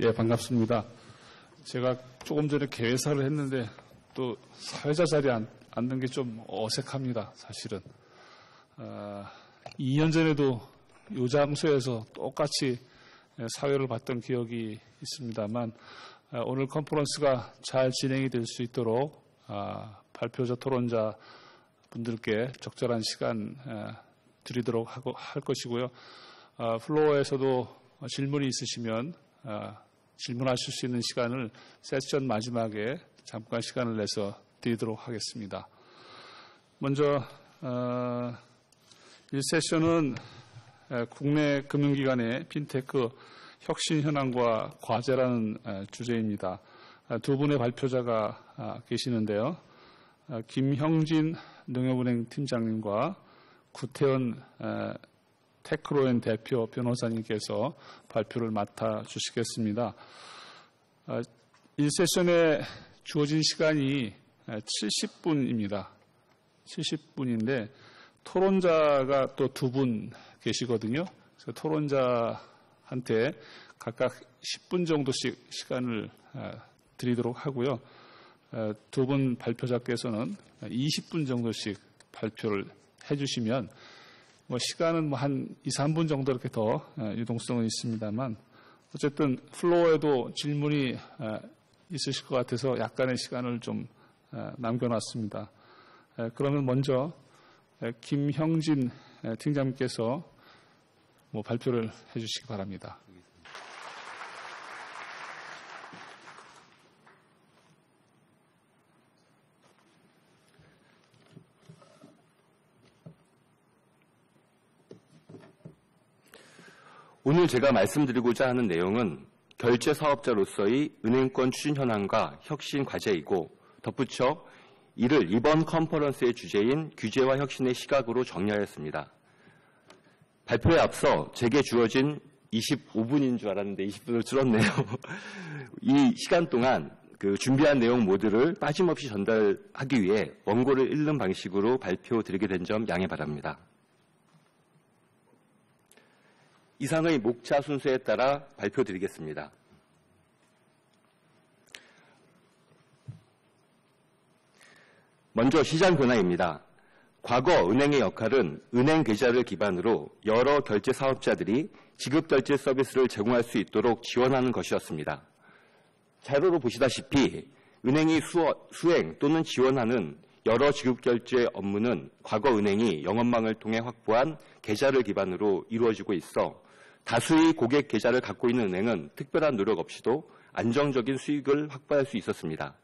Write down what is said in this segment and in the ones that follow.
예, 반갑습니다. 제가 조금 전에 개회사를 했는데 또 사회자 자리에 앉는 게 좀 어색합니다, 사실은. 2년 전에도 이 장소에서 똑같이 사회를 봤던 기억이 있습니다만 오늘 컨퍼런스가 잘 진행이 될 수 있도록 발표자 토론자 분들께 적절한 시간 드리도록 할 것이고요. 플로어에서도 질문이 있으시면 질문하실 수 있는 시간을 세션 마지막에 잠깐 시간을 내서 드리도록 하겠습니다. 먼저 1세션은 국내 금융기관의 핀테크 혁신 현황과 과제라는 주제입니다. 두 분의 발표자가 계시는데요. 김형진 농협은행 팀장님과 구태현 테크로엔 대표 변호사님께서 발표를 맡아주시겠습니다. 1세션에 주어진 시간이 70분입니다. 70분인데 토론자가 또 두 분 계시거든요. 그래서 토론자한테 각각 10분 정도씩 시간을 드리도록 하고요. 두 분 발표자께서는 20분 정도씩 발표를 해주시면 시간은 한 2, 3분 정도 이렇게 더 유동성은 있습니다만 어쨌든 플로어에도 질문이 있으실 것 같아서 약간의 시간을 좀 남겨놨습니다. 그러면 먼저 김형진 팀장님께서 발표를 해주시기 바랍니다. 오늘 제가 말씀드리고자 하는 내용은 결제 사업자로서의 은행권 추진 현황과 혁신 과제이고 덧붙여 이를 이번 컨퍼런스의 주제인 규제와 혁신의 시각으로 정리하였습니다. 발표에 앞서 제게 주어진 25분인 줄 알았는데 20분으로 줄었네요. 이 시간 동안 준비한 내용 모두를 빠짐없이 전달하기 위해 원고를 읽는 방식으로 발표드리게 된 점 양해 바랍니다. 이상의 목차 순서에 따라 발표드리겠습니다. 먼저 시장 변화입니다. 과거 은행의 역할은 은행 계좌를 기반으로 여러 결제 사업자들이 지급 결제 서비스를 제공할 수 있도록 지원하는 것이었습니다. 자료로 보시다시피 은행이 수행 또는 지원하는 여러 지급 결제 업무는 과거 은행이 영업망을 통해 확보한 계좌를 기반으로 이루어지고 있어 다수의 고객 계좌를 갖고 있는 은행은 특별한 노력 없이도 안정적인 수익을 확보할 수 있었습니다.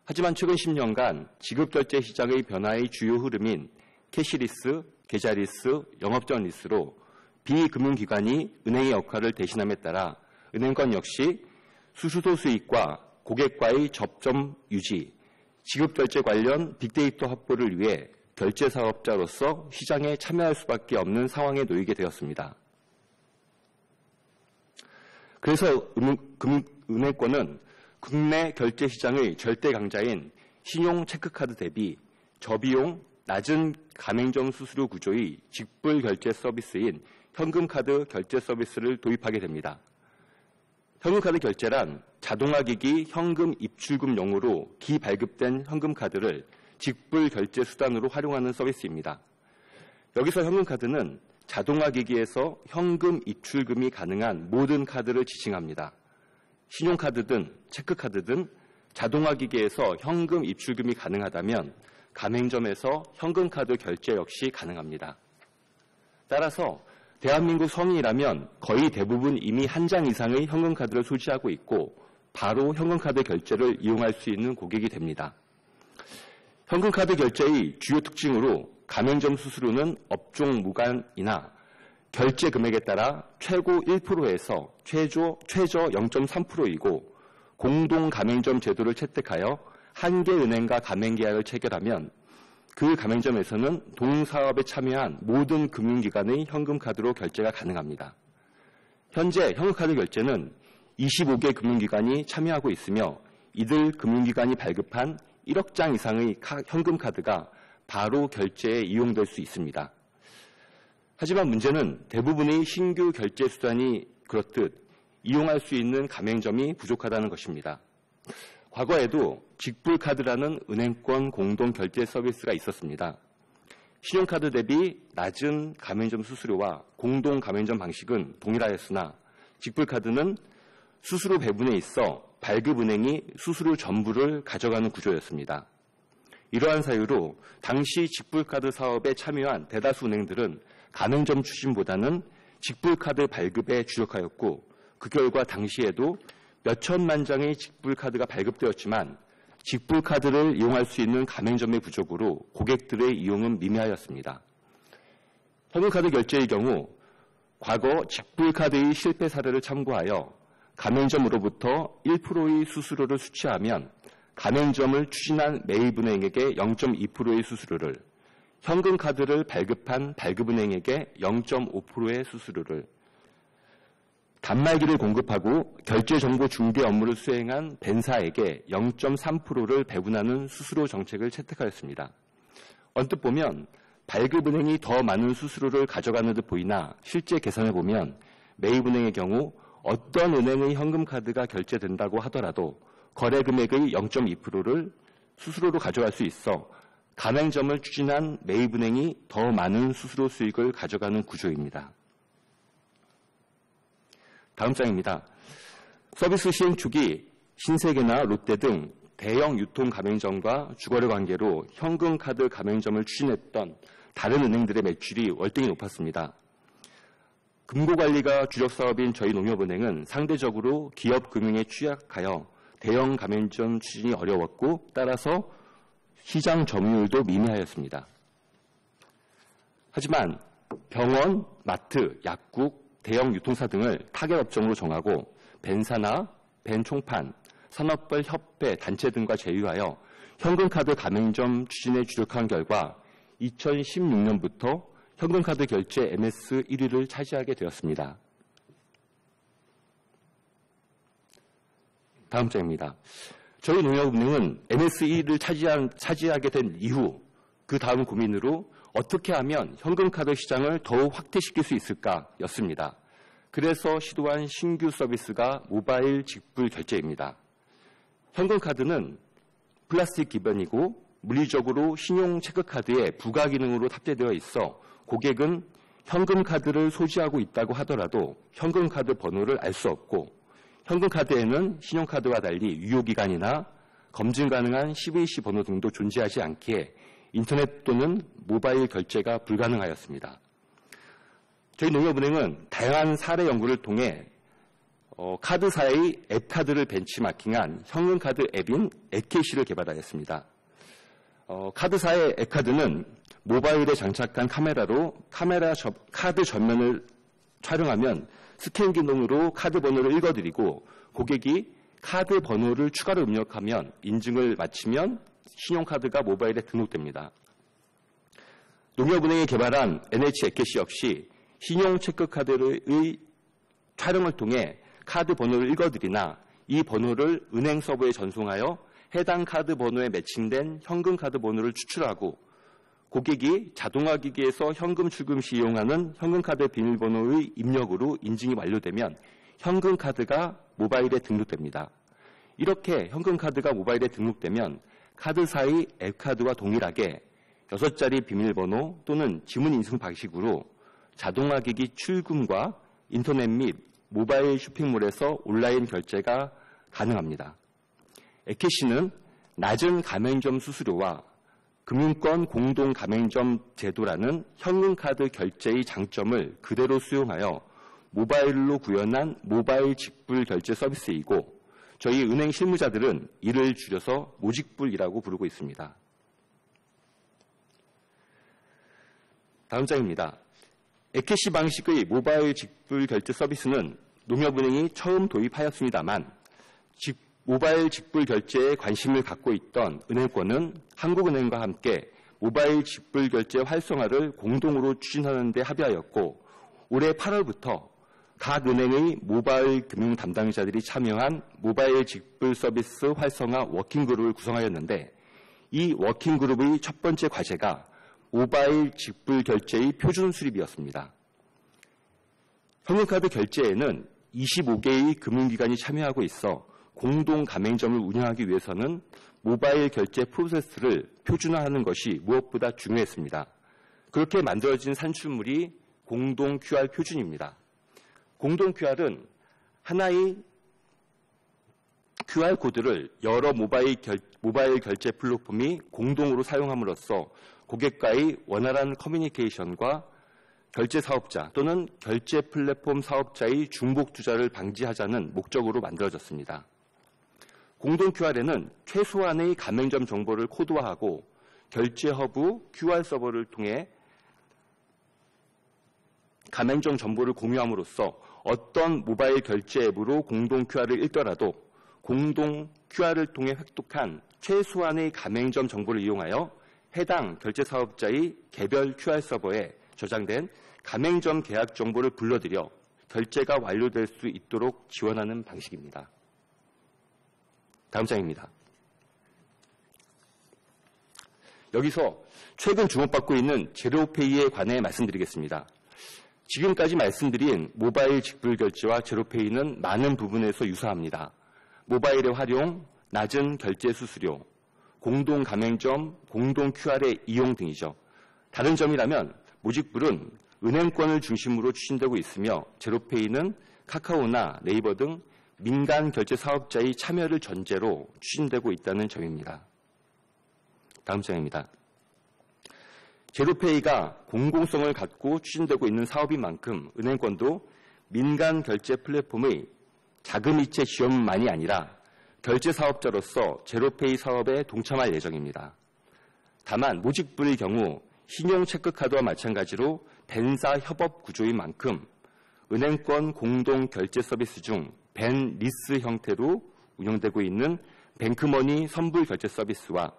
하지만 최근 10년간 지급결제 시장의 변화의 주요 흐름인 캐시리스, 계좌리스, 영업전 리스로 비금융기관이 은행의 역할을 대신함에 따라 은행권 역시 수수도 수익과 고객과의 접점 유지, 지급결제 관련 빅데이터 확보를 위해 결제 사업자로서 시장에 참여할 수밖에 없는 상황에 놓이게 되었습니다. 그래서 은행권은 국내 결제 시장의 절대 강자인 신용 체크카드 대비 저비용 낮은 가맹점 수수료 구조의 직불 결제 서비스인 현금카드 결제 서비스를 도입하게 됩니다. 현금카드 결제란 자동화기기 현금 입출금용으로 기발급된 현금카드를 직불 결제 수단으로 활용하는 서비스입니다. 여기서 현금카드는 자동화기기에서 현금 입출금이 가능한 모든 카드를 지칭합니다. 신용카드든 체크카드든 자동화기기에서 현금 입출금이 가능하다면 가맹점에서 현금카드 결제 역시 가능합니다. 따라서 대한민국 성인이라면 거의 대부분 이미 한 장 이상의 현금카드를 소지하고 있고 바로 현금카드 결제를 이용할 수 있는 고객이 됩니다. 현금카드 결제의 주요 특징으로 가맹점 수수료는 업종 무관이나 결제 금액에 따라 최고 1%에서 최저 0.3%이고 공동 가맹점 제도를 채택하여 한 개 은행과 가맹 계약을 체결하면 그 가맹점에서는 동사업에 참여한 모든 금융기관의 현금카드로 결제가 가능합니다. 현재 현금카드 결제는 25개 금융기관이 참여하고 있으며 이들 금융기관이 발급한 1억 장 이상의 현금카드가 바로 결제에 이용될 수 있습니다. 하지만 문제는 대부분의 신규 결제 수단이 그렇듯 이용할 수 있는 가맹점이 부족하다는 것입니다. 과거에도 직불카드라는 은행권 공동 결제 서비스가 있었습니다. 신용카드 대비 낮은 가맹점 수수료와 공동 가맹점 방식은 동일하였으나 직불카드는 수수료 배분에 있어 발급은행이 수수료 전부를 가져가는 구조였습니다. 이러한 사유로 당시 직불카드 사업에 참여한 대다수 은행들은 가맹점 추진보다는 직불카드 발급에 주력하였고 그 결과 당시에도 몇천만 장의 직불카드가 발급되었지만 직불카드를 이용할 수 있는 가맹점의 부족으로 고객들의 이용은 미미하였습니다. 현금카드 결제의 경우 과거 직불카드의 실패 사례를 참고하여 가맹점으로부터 1%의 수수료를 수취하면 가맹점을 추진한 매입은행에게 0.2%의 수수료를, 현금카드를 발급한 발급은행에게 0.5%의 수수료를, 단말기를 공급하고 결제정보 중개 업무를 수행한 벤사에게 0.3%를 배분하는 수수료 정책을 채택하였습니다. 언뜻 보면 발급은행이 더 많은 수수료를 가져가는 듯 보이나 실제 계산해보면 매입은행의 경우 어떤 은행의 현금카드가 결제된다고 하더라도 거래금액의 0.2%를 수수료로 가져갈 수 있어 가맹점을 추진한 매입은행이 더 많은 수수료 수익을 가져가는 구조입니다. 다음 장입니다. 서비스 시행 초기 신세계나 롯데 등 대형 유통 가맹점과 주거래 관계로 현금카드 가맹점을 추진했던 다른 은행들의 매출이 월등히 높았습니다. 금고관리가 주력 사업인 저희 농협은행은 상대적으로 기업 금융에 취약하여 대형 가맹점 추진이 어려웠고 따라서 시장 점유율도 미미하였습니다. 하지만 병원, 마트, 약국, 대형 유통사 등을 타겟 업종으로 정하고 벤사나 벤총판, 산업별 협회, 단체 등과 제휴하여 현금카드 가맹점 추진에 주력한 결과 2016년부터 현금카드 결제 MS 1위를 차지하게 되었습니다. 다음 장입니다. 저희 농협은행은 MS 1위를 차지하게 된 이후 그 다음 고민으로 어떻게 하면 현금카드 시장을 더욱 확대시킬 수 있을까였습니다. 그래서 시도한 신규 서비스가 모바일 직불 결제입니다. 현금카드는 플라스틱 기반이고 물리적으로 신용 체크카드에 부가 기능으로 탑재되어 있어 고객은 현금카드를 소지하고 있다고 하더라도 현금카드 번호를 알 수 없고 현금카드에는 신용카드와 달리 유효기간이나 검증 가능한 CVC 번호 등도 존재하지 않기에 인터넷 또는 모바일 결제가 불가능하였습니다. 저희 농협은행은 다양한 사례 연구를 통해 카드사의 앱카드를 벤치마킹한 현금카드 앱인 에케시를 개발하였습니다. 카드사의 앱카드는 모바일에 장착한 카메라로 카드 전면을 촬영하면 스캔 기능으로 카드 번호를 읽어드리고 고객이 카드 번호를 추가로 입력하면 인증을 마치면 신용카드가 모바일에 등록됩니다. 농협은행이 개발한 NH 에케시 역시 신용 체크카드의 촬영을 통해 카드 번호를 읽어드리나 이 번호를 은행 서버에 전송하여 해당 카드 번호에 매칭된 현금 카드 번호를 추출하고 고객이 자동화 기기에서 현금 출금 시 이용하는 현금카드 비밀번호의 입력으로 인증이 완료되면 현금카드가 모바일에 등록됩니다. 이렇게 현금카드가 모바일에 등록되면 카드사의 앱카드와 동일하게 6자리 비밀번호 또는 지문 인증 방식으로 자동화 기기 출금과 인터넷 및 모바일 쇼핑몰에서 온라인 결제가 가능합니다. 에케시는 낮은 가맹점 수수료와 금융권 공동 가맹점 제도라는 현금카드 결제의 장점을 그대로 수용하여 모바일로 구현한 모바일 직불 결제 서비스이고 저희 은행 실무자들은 이를 줄여서 모직불이라고 부르고 있습니다. 다음 장입니다. 에케시 방식의 모바일 직불 결제 서비스는 농협은행이 처음 도입하였습니다만 모바일 직불 결제에 관심을 갖고 있던 은행권은 한국은행과 함께 모바일 직불 결제 활성화를 공동으로 추진하는 데 합의하였고 올해 8월부터 각 은행의 모바일 금융 담당자들이 참여한 모바일 직불 서비스 활성화 워킹그룹을 구성하였는데 이 워킹그룹의 첫 번째 과제가 모바일 직불 결제의 표준 수립이었습니다. 현금카드 결제에는 25개의 금융기관이 참여하고 있어 공동 가맹점을 운영하기 위해서는 모바일 결제 프로세스를 표준화하는 것이 무엇보다 중요했습니다. 그렇게 만들어진 산출물이 공동 QR 표준입니다. 공동 QR은 하나의 QR코드를 여러 모바일 결제 플랫폼이 공동으로 사용함으로써 고객과의 원활한 커뮤니케이션과 결제 사업자 또는 결제 플랫폼 사업자의 중복 투자를 방지하자는 목적으로 만들어졌습니다. 공동 QR에는 최소한의 가맹점 정보를 코드화하고 결제 허브 QR 서버를 통해 가맹점 정보를 공유함으로써 어떤 모바일 결제 앱으로 공동 QR을 읽더라도 공동 QR을 통해 획득한 최소한의 가맹점 정보를 이용하여 해당 결제 사업자의 개별 QR 서버에 저장된 가맹점 계약 정보를 불러들여 결제가 완료될 수 있도록 지원하는 방식입니다. 다음 장입니다. 여기서 최근 주목받고 있는 제로페이에 관해 말씀드리겠습니다. 지금까지 말씀드린 모바일 직불결제와 제로페이는 많은 부분에서 유사합니다. 모바일의 활용, 낮은 결제 수수료, 공동 가맹점, 공동 QR의 이용 등이죠. 다른 점이라면 모직불은 은행권을 중심으로 추진되고 있으며 제로페이는 카카오나 네이버 등 민간 결제 사업자의 참여를 전제로 추진되고 있다는 점입니다. 다음 장입니다. 제로페이가 공공성을 갖고 추진되고 있는 사업인 만큼 은행권도 민간 결제 플랫폼의 자금이체 지원만이 아니라 결제 사업자로서 제로페이 사업에 동참할 예정입니다. 다만 모직불의 경우 신용체크카드와 마찬가지로 벤사 협업 구조인 만큼 은행권 공동 결제 서비스 중 벤 리스 형태로 운영되고 있는 뱅크머니 선불 결제 서비스와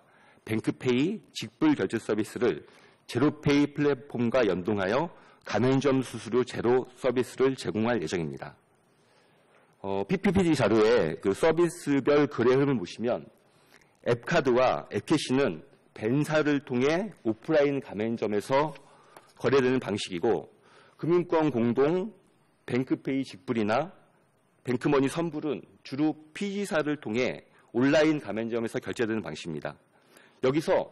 뱅크페이 직불 결제 서비스를 제로페이 플랫폼과 연동하여 가맹점 수수료 제로 서비스를 제공할 예정입니다. PPT 자료에 그 서비스별 거래 흐름을 보시면 앱카드와 앱캐시는 벤사를 통해 오프라인 가맹점에서 거래되는 방식이고 금융권 공동 뱅크페이 직불이나 뱅크머니 선불은 주로 피지사를 통해 온라인 가맹점에서 결제되는 방식입니다. 여기서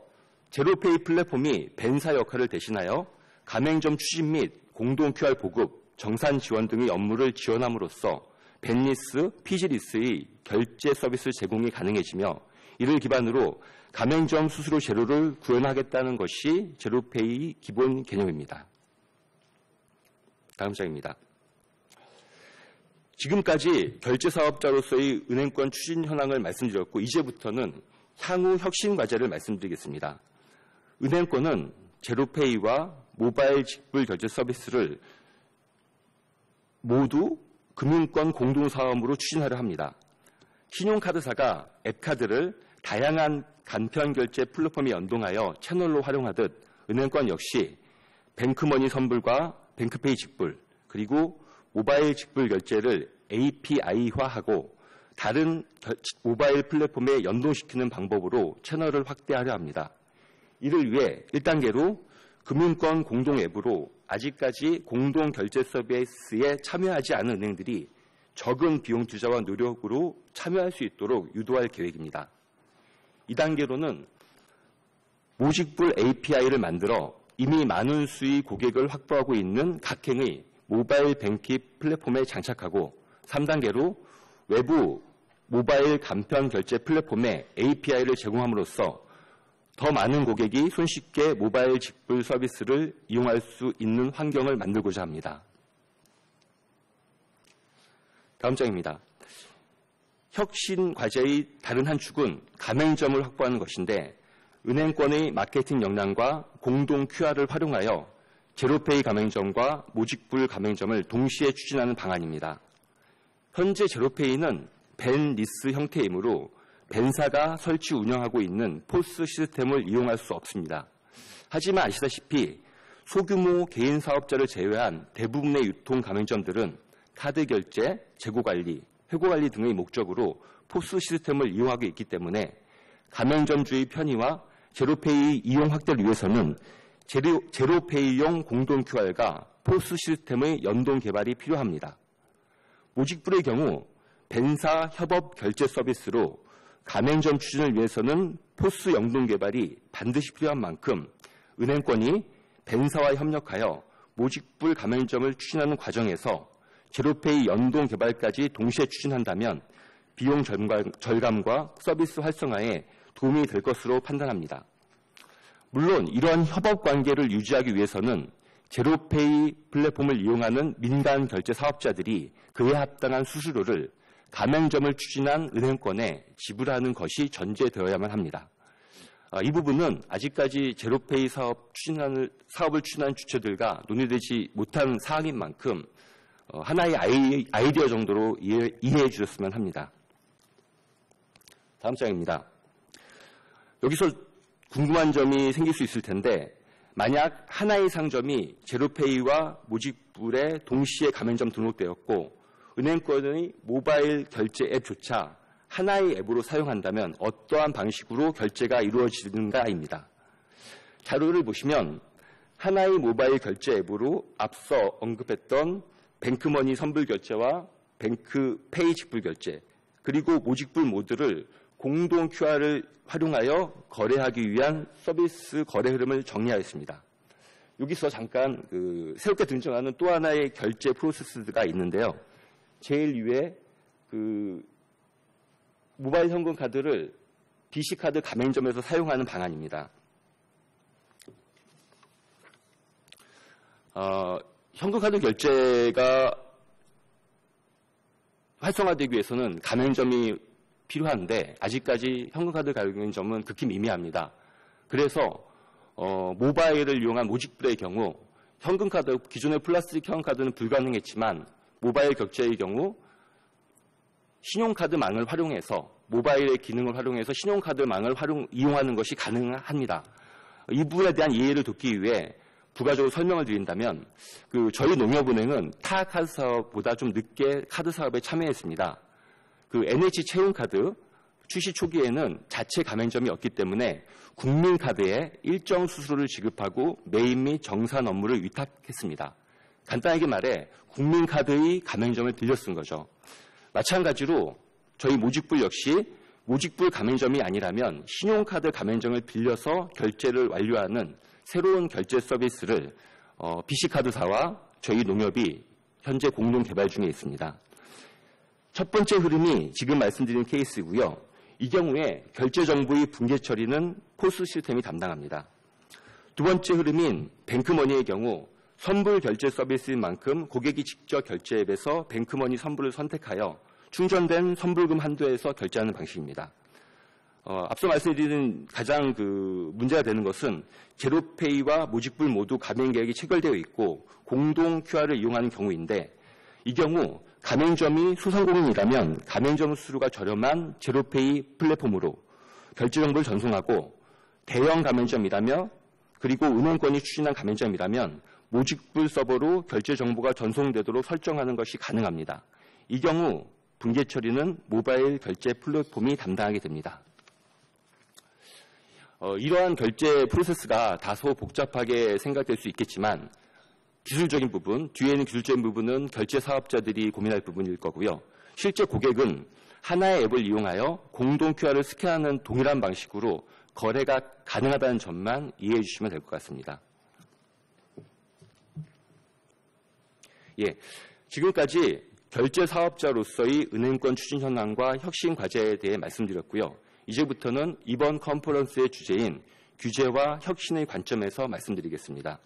제로페이 플랫폼이 벤사 역할을 대신하여 가맹점 추진 및 공동 QR 보급, 정산 지원 등의 업무를 지원함으로써 벤리스, 피지리스의 결제 서비스 제공이 가능해지며 이를 기반으로 가맹점 수수료 제로를 구현하겠다는 것이 제로페이 기본 개념입니다. 다음 장입니다. 지금까지 결제 사업자로서의 은행권 추진 현황을 말씀드렸고 이제부터는 향후 혁신 과제를 말씀드리겠습니다. 은행권은 제로페이와 모바일 직불 결제 서비스를 모두 금융권 공동사업으로 추진하려 합니다. 신용카드사가 앱카드를 다양한 간편결제 플랫폼에 연동하여 채널로 활용하듯 은행권 역시 뱅크머니 선불과 뱅크페이 직불 그리고 모바일 직불 결제를 API화하고 다른 모바일 플랫폼에 연동시키는 방법으로 채널을 확대하려 합니다. 이를 위해 1단계로 금융권 공동 앱으로 아직까지 공동 결제 서비스에 참여하지 않은 은행들이 적은 비용 투자와 노력으로 참여할 수 있도록 유도할 계획입니다. 2단계로는 모직불 API를 만들어 이미 많은 수의 고객을 확보하고 있는 각행의 모바일 뱅킹 플랫폼에 장착하고 3단계로 외부 모바일 간편 결제 플랫폼에 API를 제공함으로써 더 많은 고객이 손쉽게 모바일 직불 서비스를 이용할 수 있는 환경을 만들고자 합니다. 다음 장입니다. 혁신 과제의 다른 한 축은 가맹점을 확보하는 것인데 은행권의 마케팅 역량과 공동 QR을 활용하여 제로페이 가맹점과 모직불 가맹점을 동시에 추진하는 방안입니다. 현재 제로페이는 벤 리스 형태이므로 벤사가 설치 운영하고 있는 포스 시스템을 이용할 수 없습니다. 하지만 아시다시피 소규모 개인 사업자를 제외한 대부분의 유통 가맹점들은 카드 결제, 재고 관리, 회고 관리 등의 목적으로 포스 시스템을 이용하고 있기 때문에 가맹점주의 편의와 제로페이 이용 확대를 위해서는 제로페이용 공동 QR과 포스 시스템의 연동 개발이 필요합니다. 모직불의 경우 벤사 협업 결제 서비스로 가맹점 추진을 위해서는 포스 영동 개발이 반드시 필요한 만큼 은행권이 벤사와 협력하여 모직불 가맹점을 추진하는 과정에서 제로페이 연동 개발까지 동시에 추진한다면 비용 절감과 서비스 활성화에 도움이 될 것으로 판단합니다. 물론 이러한 협업 관계를 유지하기 위해서는 제로페이 플랫폼을 이용하는 민간 결제 사업자들이 그에 합당한 수수료를 가맹점을 추진한 은행권에 지불하는 것이 전제되어야만 합니다. 이 부분은 아직까지 제로페이 사업을 추진하는 주체들과 논의되지 못한 사항인 만큼 하나의 아이디어 정도로 이해해 주셨으면 합니다. 다음 장입니다. 여기서 궁금한 점이 생길 수 있을 텐데 만약 하나의 상점이 제로페이와 모직불에 동시에 가맹점 등록되었고 은행권의 모바일 결제 앱조차 하나의 앱으로 사용한다면 어떠한 방식으로 결제가 이루어지는가입니다. 자료를 보시면 하나의 모바일 결제 앱으로 앞서 언급했던 뱅크머니 선불 결제와 뱅크페이 직불 결제 그리고 모직불 모두를 공동 QR을 활용하여 거래하기 위한 서비스 거래 흐름을 정리하였습니다. 여기서 잠깐 새롭게 등장하는 또 하나의 결제 프로세스가 있는데요. 제일 위에 모바일 현금 카드를 BC카드 가맹점에서 사용하는 방안입니다. 현금카드 결제가 활성화되기 위해서는 가맹점이 필요한데 아직까지 현금카드 가맹점은 극히 미미합니다. 그래서 모바일을 이용한 모직불의 경우 현금카드, 기존의 플라스틱 현금카드는 불가능했지만 모바일 결제의 경우 신용카드망을 활용해서 모바일의 기능을 활용해서 신용카드망을 이용하는 것이 가능합니다. 이 부분에 대한 이해를 돕기 위해 부가적으로 설명을 드린다면 저희 농협은행은 타 카드 사업보다 좀 늦게 카드 사업에 참여했습니다. NH 채용카드 출시 초기에는 자체 가맹점이 없기 때문에 국민카드에 일정 수수료를 지급하고 매입 및 정산 업무를 위탁했습니다. 간단하게 말해 국민카드의 가맹점을 빌려 쓴 거죠. 마찬가지로 저희 모직불 역시 모직불 가맹점이 아니라면 신용카드 가맹점을 빌려서 결제를 완료하는 새로운 결제 서비스를 BC카드사와 저희 농협이 현재 공동 개발 중에 있습니다. 첫 번째 흐름이 지금 말씀드린 케이스고요. 이 경우에 결제 정보의 분계 처리는 포스 시스템이 담당합니다. 두 번째 흐름인 뱅크머니의 경우 선불 결제 서비스인 만큼 고객이 직접 결제 앱에서 뱅크머니 선불을 선택하여 충전된 선불금 한도에서 결제하는 방식입니다. 앞서 말씀드린 가장 문제가 되는 것은 제로페이와 모직불 모두 가맹 계획이 체결되어 있고 공동 QR을 이용하는 경우인데 이 경우 가맹점이 소상공인이라면 가맹점 수수료가 저렴한 제로페이 플랫폼으로 결제 정보를 전송하고 대형 가맹점이라며 그리고 은행권이 추진한 가맹점이라면 모직불 서버로 결제 정보가 전송되도록 설정하는 것이 가능합니다. 이 경우 분계 처리는 모바일 결제 플랫폼이 담당하게 됩니다. 이러한 결제 프로세스가 다소 복잡하게 생각될 수 있겠지만 기술적인 부분, 뒤에 있는 기술적인 부분은 결제 사업자들이 고민할 부분일 거고요. 실제 고객은 하나의 앱을 이용하여 공동 QR을 스캔하는 동일한 방식으로 거래가 가능하다는 점만 이해해 주시면 될 것 같습니다. 지금까지 결제 사업자로서의 은행권 추진 현황과 혁신 과제에 대해 말씀드렸고요. 이제부터는 이번 컨퍼런스의 주제인 규제와 혁신의 관점에서 말씀드리겠습니다.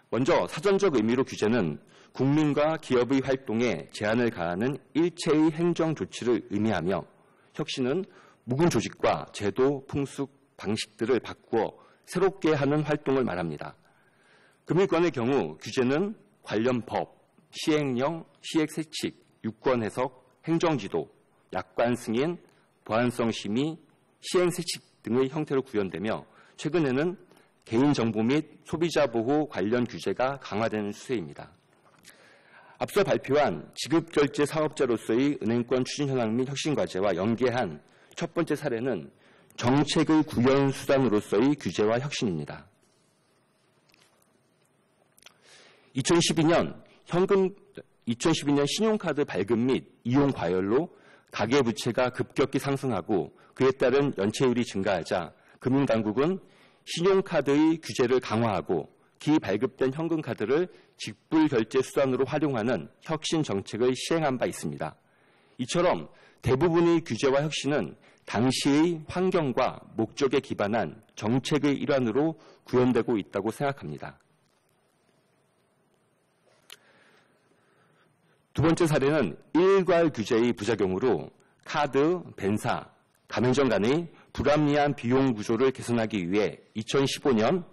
먼저 사전적 의미로 규제는 국민과 기업의 활동에 제한을 가하는 일체의 행정 조치를 의미하며 혁신은 묵은 조직과 제도, 풍습, 방식들을 바꾸어 새롭게 하는 활동을 말합니다. 금융권의 경우 규제는 관련 법, 시행령, 시행세칙, 유권 해석, 행정지도, 약관 승인, 보안성 심의, 시행세칙 등의 형태로 구현되며 최근에는 개인정보 및 소비자 보호 관련 규제가 강화되는 추세입니다. 앞서 발표한 지급결제 사업자로서의 은행권 추진 현황 및 혁신 과제와 연계한 첫 번째 사례는 정책의 구현 수단으로서의 규제와 혁신입니다. 2012년 2012년 신용카드 발급 및 이용 과열로 가계부채가 급격히 상승하고 그에 따른 연체율이 증가하자 금융당국은 신용카드의 규제를 강화하고 기발급된 현금카드를 직불결제 수단으로 활용하는 혁신 정책을 시행한 바 있습니다. 이처럼 대부분의 규제와 혁신은 당시의 환경과 목적에 기반한 정책의 일환으로 구현되고 있다고 생각합니다. 두 번째 사례는 일괄 규제의 부작용으로 카드, 벤사, 가맹점 간의 불합리한 비용 구조를 개선하기 위해 2015년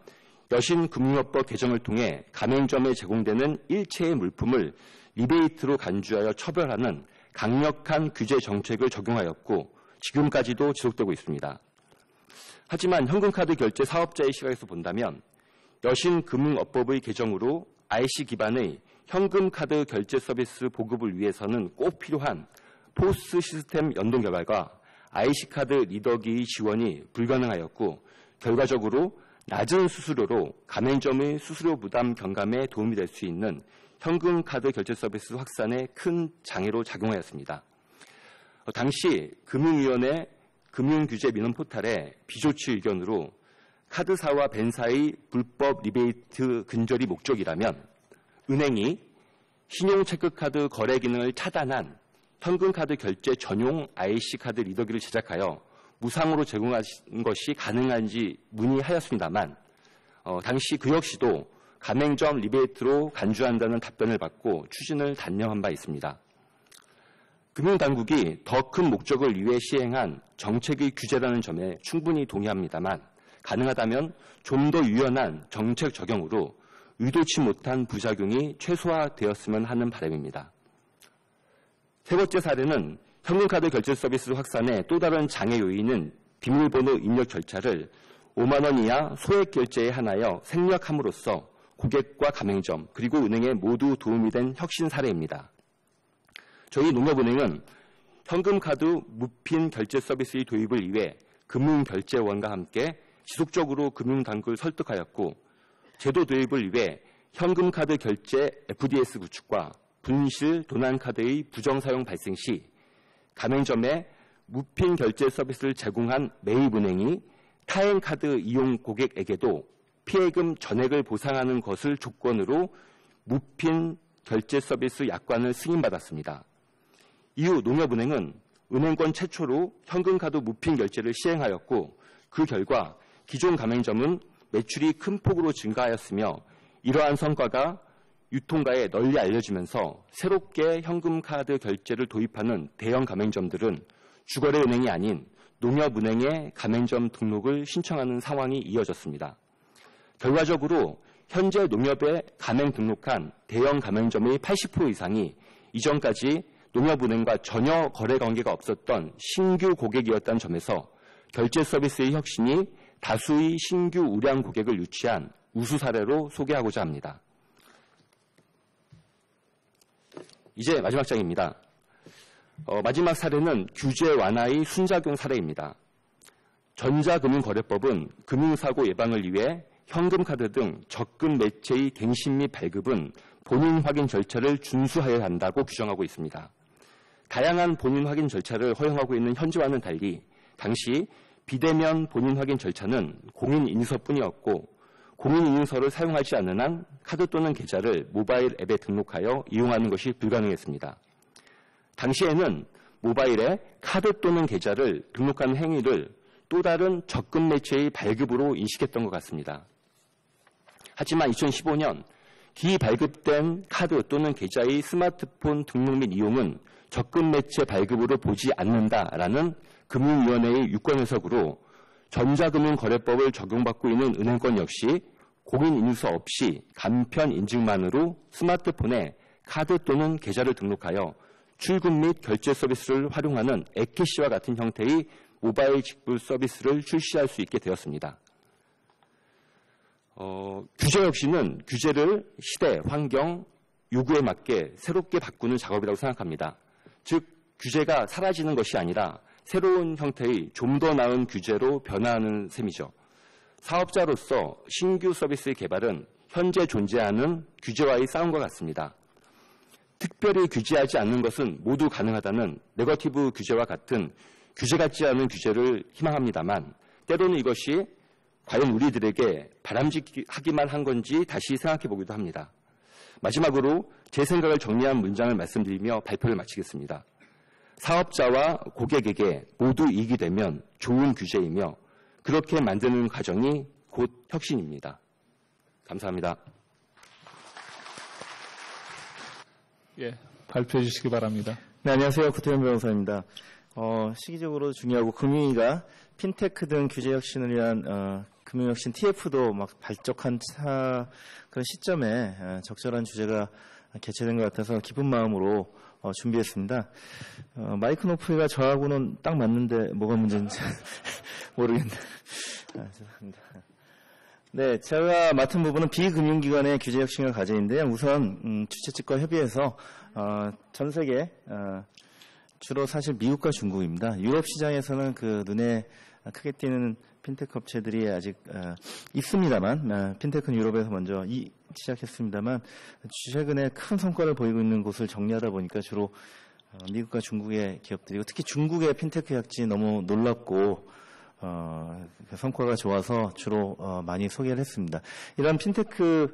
여신금융업법 개정을 통해 가맹점에 제공되는 일체의 물품을 리베이트로 간주하여 처벌하는 강력한 규제 정책을 적용하였고 지금까지도 지속되고 있습니다. 하지만 현금카드 결제 사업자의 시각에서 본다면 여신금융업법의 개정으로 IC 기반의 현금카드 결제 서비스 보급을 위해서는 꼭 필요한 POS 시스템 연동 개발과 IC카드 리더기 지원이 불가능하였고 결과적으로 낮은 수수료로 가맹점의 수수료 부담 경감에 도움이 될 수 있는 현금카드 결제 서비스 확산에 큰 장애로 작용하였습니다. 당시 금융위원회 금융규제 민원 포탈의 비조치 의견으로 카드사와 벤사의 불법 리베이트 근절이 목적이라면 은행이 신용체크카드 거래 기능을 차단한 현금카드 결제 전용 IC카드 리더기를 제작하여 무상으로 제공하는 것이 가능한지 문의하였습니다만 당시 그 역시도 가맹점 리베이트로 간주한다는 답변을 받고 추진을 단념한 바 있습니다. 금융당국이 더 큰 목적을 위해 시행한 정책의 규제라는 점에 충분히 동의합니다만 가능하다면 좀 더 유연한 정책 적용으로 의도치 못한 부작용이 최소화되었으면 하는 바람입니다. 세 번째 사례는 현금카드 결제 서비스 확산의 또 다른 장애 요인은 비밀번호 입력 절차를 5만 원 이하 소액 결제에 한하여 생략함으로써 고객과 가맹점 그리고 은행에 모두 도움이 된 혁신 사례입니다. 저희 농협은행은 현금카드 무핀 결제 서비스의 도입을 위해 금융결제원과 함께 지속적으로 금융당국을 설득하였고 제도 도입을 위해 현금카드 결제 FDS 구축과 분실 도난카드의 부정사용 발생 시 가맹점에 무핀 결제 서비스를 제공한 매입은행이 타행카드 이용 고객에게도 피해금 전액을 보상하는 것을 조건으로 무핀 결제 서비스 약관을 승인받았습니다. 이후 농협은행은 은행권 최초로 현금카드 무핀 결제를 시행하였고 그 결과 기존 가맹점은 매출이 큰 폭으로 증가하였으며 이러한 성과가 유통가에 널리 알려지면서 새롭게 현금카드 결제를 도입하는 대형 가맹점들은 주거래 은행이 아닌 농협은행의 가맹점 등록을 신청하는 상황이 이어졌습니다. 결과적으로 현재 농협에 가맹 등록한 대형 가맹점의 80% 이상이 이전까지 농협은행과 전혀 거래 관계가 없었던 신규 고객이었다는 점에서 결제 서비스의 혁신이 다수의 신규 우량 고객을 유치한 우수 사례로 소개하고자 합니다. 이제 마지막 장입니다. 마지막 사례는 규제 완화의 순작용 사례입니다. 전자금융거래법은 금융사고 예방을 위해 현금카드 등 적금 매체의 갱신 및 발급은 본인 확인 절차를 준수하여야 한다고 규정하고 있습니다. 다양한 본인 확인 절차를 허용하고 있는 현재와는 달리 당시 비대면 본인 확인 절차는 공인인증서뿐이었고 공인인증서를 사용하지 않는 한 카드 또는 계좌를 모바일 앱에 등록하여 이용하는 것이 불가능했습니다. 당시에는 모바일에 카드 또는 계좌를 등록하는 행위를 또 다른 적금 매체의 발급으로 인식했던 것 같습니다. 하지만 2015년 기발급된 카드 또는 계좌의 스마트폰 등록 및 이용은 적금 매체 발급으로 보지 않는다라는 금융위원회의 유권 해석으로 전자금융거래법을 적용받고 있는 은행권 역시 공인인증서 없이 간편 인증만으로 스마트폰에 카드 또는 계좌를 등록하여 출금 및 결제 서비스를 활용하는 에케시와 같은 형태의 모바일 직불 서비스를 출시할 수 있게 되었습니다. 규제 역시는 규제를 시대, 환경, 요구에 맞게 새롭게 바꾸는 작업이라고 생각합니다. 즉, 규제가 사라지는 것이 아니라 새로운 형태의 좀 더 나은 규제로 변화하는 셈이죠. 사업자로서 신규 서비스의 개발은 현재 존재하는 규제와의 싸움과 같습니다. 특별히 규제하지 않는 것은 모두 가능하다는 네거티브 규제와 같은 규제 같지 않은 규제를 희망합니다만 때로는 이것이 과연 우리들에게 바람직하기만 한 건지 다시 생각해 보기도 합니다. 마지막으로 제 생각을 정리한 문장을 말씀드리며 발표를 마치겠습니다. 사업자와 고객에게 모두 이익이 되면 좋은 규제이며 그렇게 만드는 과정이 곧 혁신입니다. 감사합니다. 예, 발표해 주시기 바랍니다. 네, 안녕하세요. 구태현 변호사입니다. 시기적으로 중요하고 금융위가 핀테크 등 규제 혁신을 위한 금융혁신 TF도 막 발족한 그런 시점에 적절한 주제가 개최된 것 같아서 기쁜 마음으로 준비했습니다. 마이크 높이가 저하고는 딱 맞는데 뭐가 문제인지 모르겠네요. 죄송합니다. 네, 제가 맡은 부분은 비금융기관의 규제 혁신을 과제인데요. 우선 주최 측과 협의해서 전 세계 주로 사실 미국과 중국입니다. 유럽 시장에서는 그 눈에 크게 띄는 핀테크 업체들이 아직 있습니다만 핀테크는 유럽에서 먼저 시작했습니다만 최근에 큰 성과를 보이고 있는 곳을 정리하다 보니까 주로 미국과 중국의 기업들이고 특히 중국의 핀테크 혁신이 너무 놀랍고 그 성과가 좋아서 주로 많이 소개를 했습니다. 이런 핀테크의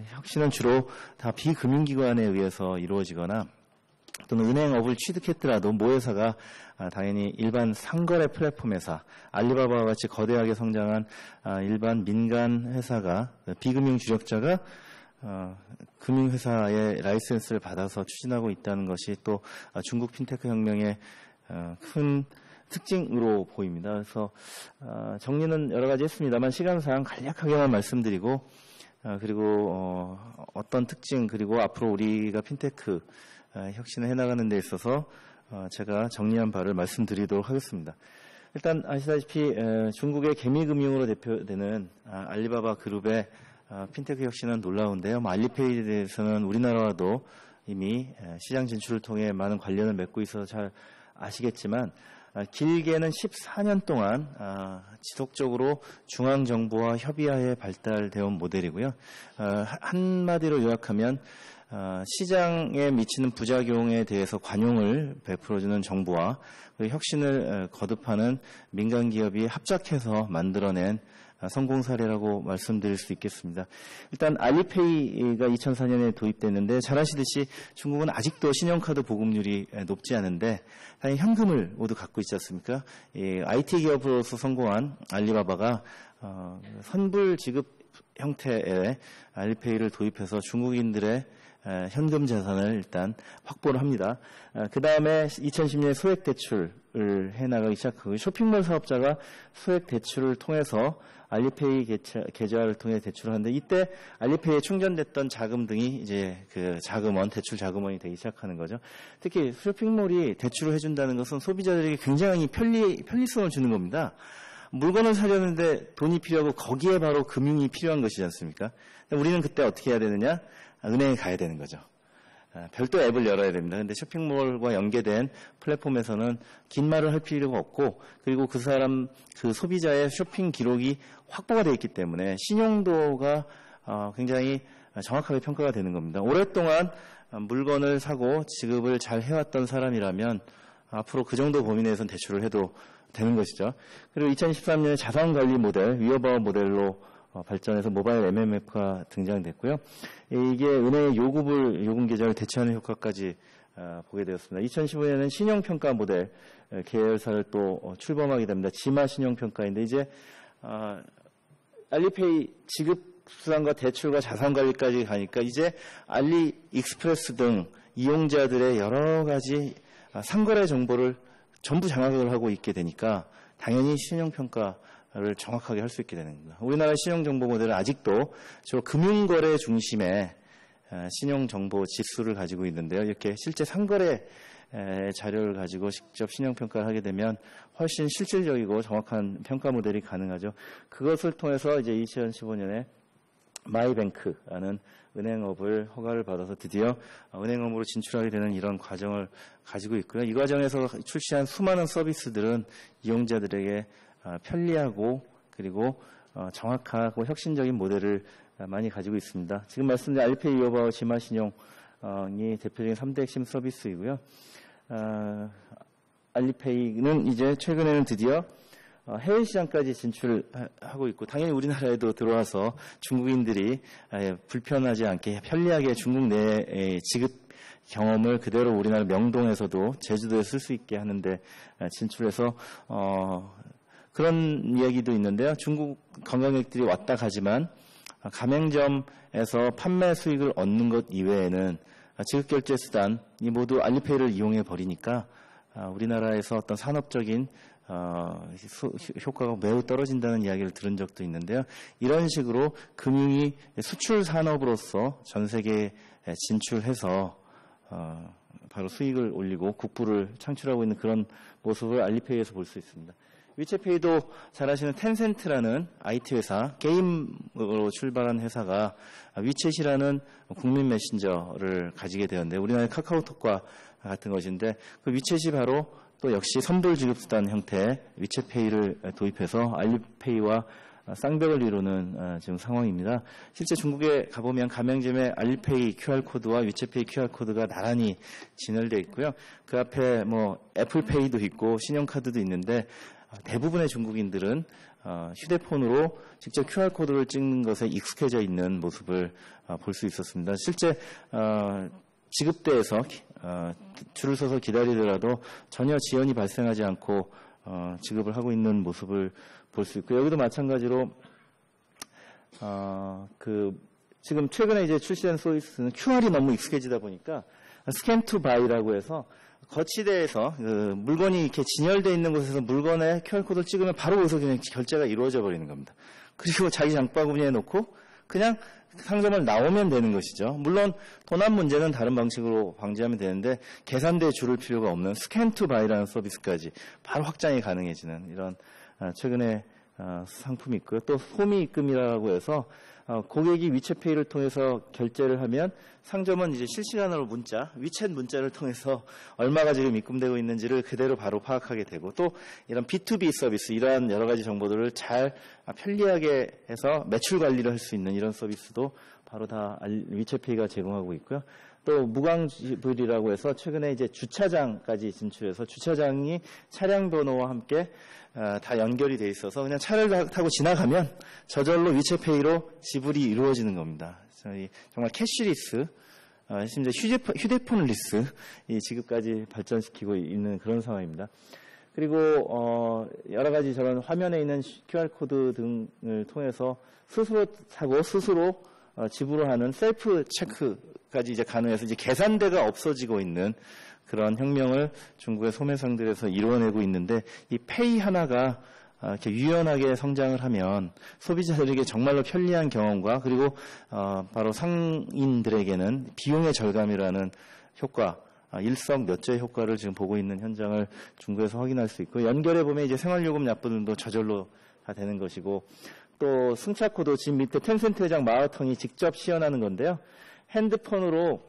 혁신은 주로 다 비금융기관에 의해서 이루어지거나 또는 은행업을 취득했더라도 모 회사가 당연히 일반 상거래 플랫폼 회사, 알리바바와 같이 거대하게 성장한 일반 민간 회사가 비금융 주력자가 금융회사의 라이센스를 받아서 추진하고 있다는 것이 또 중국 핀테크 혁명의 큰 특징으로 보입니다. 그래서 정리는 여러 가지 했습니다만 시간상 간략하게만 말씀드리고 그리고 어떤 특징 그리고 앞으로 우리가 핀테크 혁신을 해나가는 데 있어서 제가 정리한 바를 말씀드리도록 하겠습니다. 일단 아시다시피 중국의 개미금융으로 대표되는 알리바바 그룹의 핀테크 혁신은 놀라운데요. 알리페이에 대해서는 우리나라와도 이미 시장 진출을 통해 많은 관련을 맺고 있어서 잘 아시겠지만 길게는 14년 동안 지속적으로 중앙정부와 협의하에 발달되어 온 모델이고요. 한마디로 요약하면 시장에 미치는 부작용에 대해서 관용을 베풀어주는 정부와 혁신을 거듭하는 민간 기업이 합작해서 만들어낸 성공 사례라고 말씀드릴 수 있겠습니다. 일단 알리페이가 2004년에 도입됐는데 잘 아시듯이 중국은 아직도 신용카드 보급률이 높지 않은데 당연히 현금을 모두 갖고 있지 않습니까? IT 기업으로서 성공한 알리바바가 선불 지급 형태의 알리페이를 도입해서 중국인들의 현금 자산을 일단 확보를 합니다. 그 다음에 2010년에 소액 대출을 해나가기 시작하고 쇼핑몰 사업자가 소액 대출을 통해서 알리페이 계좌를 통해 대출을 하는데 이때 알리페이에 충전됐던 자금 등이 이제 그 자금원, 대출 자금원이 되기 시작하는 거죠. 특히 쇼핑몰이 대출을 해준다는 것은 소비자들에게 굉장히 편리성을 주는 겁니다. 물건을 사려는데 돈이 필요하고 거기에 바로 금융이 필요한 것이지 않습니까? 우리는 그때 어떻게 해야 되느냐? 은행에 가야 되는 거죠. 별도 앱을 열어야 됩니다. 근데 쇼핑몰과 연계된 플랫폼에서는 긴 말을 할 필요가 없고 그리고 그 소비자의 쇼핑 기록이 확보가 되어 있기 때문에 신용도가 굉장히 정확하게 평가가 되는 겁니다. 오랫동안 물건을 사고 지급을 잘 해왔던 사람이라면 앞으로 그 정도 범위 내에서는 대출을 해도 되는 것이죠. 그리고 2013년에 자산관리 모델, 위어바우 모델로 발전해서 모바일 MMF가 등장됐고요. 이게 은행의 요금 계좌를 대체하는 효과까지 보게 되었습니다. 2015년에는 신용평가 모델 계열사를 또 출범하게 됩니다. 지마 신용평가인데 이제 알리페이 지급 수단과 대출과 자산관리까지 가니까 이제 알리익스프레스 등 이용자들의 여러 가지 상거래 정보를 전부 장악을 하고 있게 되니까 당연히 신용평가를 정확하게 할 수 있게 되는 겁니다. 우리나라 신용정보 모델은 아직도 주로 금융거래 중심의 신용정보 지수를 가지고 있는데요. 이렇게 실제 상거래 자료를 가지고 직접 신용평가를 하게 되면 훨씬 실질적이고 정확한 평가 모델이 가능하죠. 그것을 통해서 이제 2015년에 마이뱅크라는 은행업을 허가를 받아서 드디어 은행업으로 진출하게 되는 이런 과정을 가지고 있고요. 이 과정에서 출시한 수많은 서비스들은 이용자들에게 편리하고 그리고 정확하고 혁신적인 모델을 많이 가지고 있습니다. 지금 말씀드린 알리페이, 이어바오, 지마신용이 대표적인 3대 핵심 서비스이고요. 알리페이는 이제 최근에는 드디어 해외 시장까지 진출하고 있고, 당연히 우리나라에도 들어와서 중국인들이 불편하지 않게 편리하게 중국 내 지급 경험을 그대로 우리나라 명동에서도 제주도에 쓸 수 있게 하는데 진출해서 그런 이야기도 있는데요. 중국 관광객들이 왔다 가지만 가맹점에서 판매 수익을 얻는 것 이외에는 지급결제 수단이 모두 알리페이를 이용해 버리니까 우리나라에서 어떤 산업적인 효과가 매우 떨어진다는 이야기를 들은 적도 있는데요. 이런 식으로 금융이 수출 산업으로서 전 세계에 진출해서 바로 수익을 올리고 국부를 창출하고 있는 그런 모습을 알리페이에서 볼 수 있습니다. 위챗페이도 잘 아시는 텐센트라는 IT 회사, 게임으로 출발한 회사가 위챗이라는 국민 메신저를 가지게 되었는데, 우리나라의 카카오톡과 같은 것인데, 그 위챗이 바로 또 역시 선불 지급수단 형태의 위챗페이를 도입해서 알리페이와 쌍벽을 이루는 지금 상황입니다. 실제 중국에 가보면 가맹점에 알리페이 QR코드와 위챗페이 QR코드가 나란히 진열되어 있고요. 그 앞에 뭐 애플페이도 있고 신용카드도 있는데, 대부분의 중국인들은 휴대폰으로 직접 QR코드를 찍는 것에 익숙해져 있는 모습을 볼 수 있었습니다. 실제 지급대에서 줄을 서서 기다리더라도 전혀 지연이 발생하지 않고 지급을 하고 있는 모습을 볼 수 있고, 여기도 마찬가지로 지금 최근에 이제 출시된 서비스는 QR이 너무 익숙해지다 보니까 스캔 투 바이라고 해서 거치대에서 물건이 이렇게 진열되어 있는 곳에서 물건에 QR코드를 찍으면 바로 거기서 그냥 결제가 이루어져 버리는 겁니다. 그리고 자기 장바구니에 놓고 그냥 상점을 나오면 되는 것이죠. 물론 도난 문제는 다른 방식으로 방지하면 되는데, 계산대에 줄을 필요가 없는 스캔 투 바이라는 서비스까지 바로 확장이 가능해지는 이런 최근에 상품이 있고요. 또 소미 입금이라고 해서 고객이 위챗페이를 통해서 결제를 하면 상점은 이제 실시간으로 문자, 위챗 문자를 통해서 얼마가 지금 입금되고 있는지를 그대로 바로 파악하게 되고, 또 이런 B2B 서비스, 이러한 여러 가지 정보들을 잘 편리하게 해서 매출 관리를 할 수 있는 이런 서비스도 바로 다 위챗페이가 제공하고 있고요. 또 무광지불이라고 해서 최근에 이제 주차장까지 진출해서 주차장이 차량 번호와 함께 다 연결이 돼 있어서 그냥 차를 타고 지나가면 저절로 위챗페이로 지불이 이루어지는 겁니다. 정말 캐시리스, 심지어 휴대폰 리스 이 지급까지 발전시키고 있는 그런 상황입니다. 그리고 여러 가지 저런 화면에 있는 QR코드 등을 통해서 스스로 사고 스스로 지불을 하는 셀프 체크까지 이제 가능해서 이제 계산대가 없어지고 있는 그런 혁명을 중국의 소매상들에서 이루어내고 있는데, 이 페이 하나가 이렇게 유연하게 성장을 하면 소비자들에게 정말로 편리한 경험과, 그리고 바로 상인들에게는 비용의 절감이라는 효과, 일석몇조의 효과를 지금 보고 있는 현장을 중국에서 확인할 수 있고, 연결해 보면 이제 생활요금 납부등도 저절로 다 되는 것이고, 또 승차코도 지금 밑에 텐센트 회장 마라톤이 직접 시연하는 건데요. 핸드폰에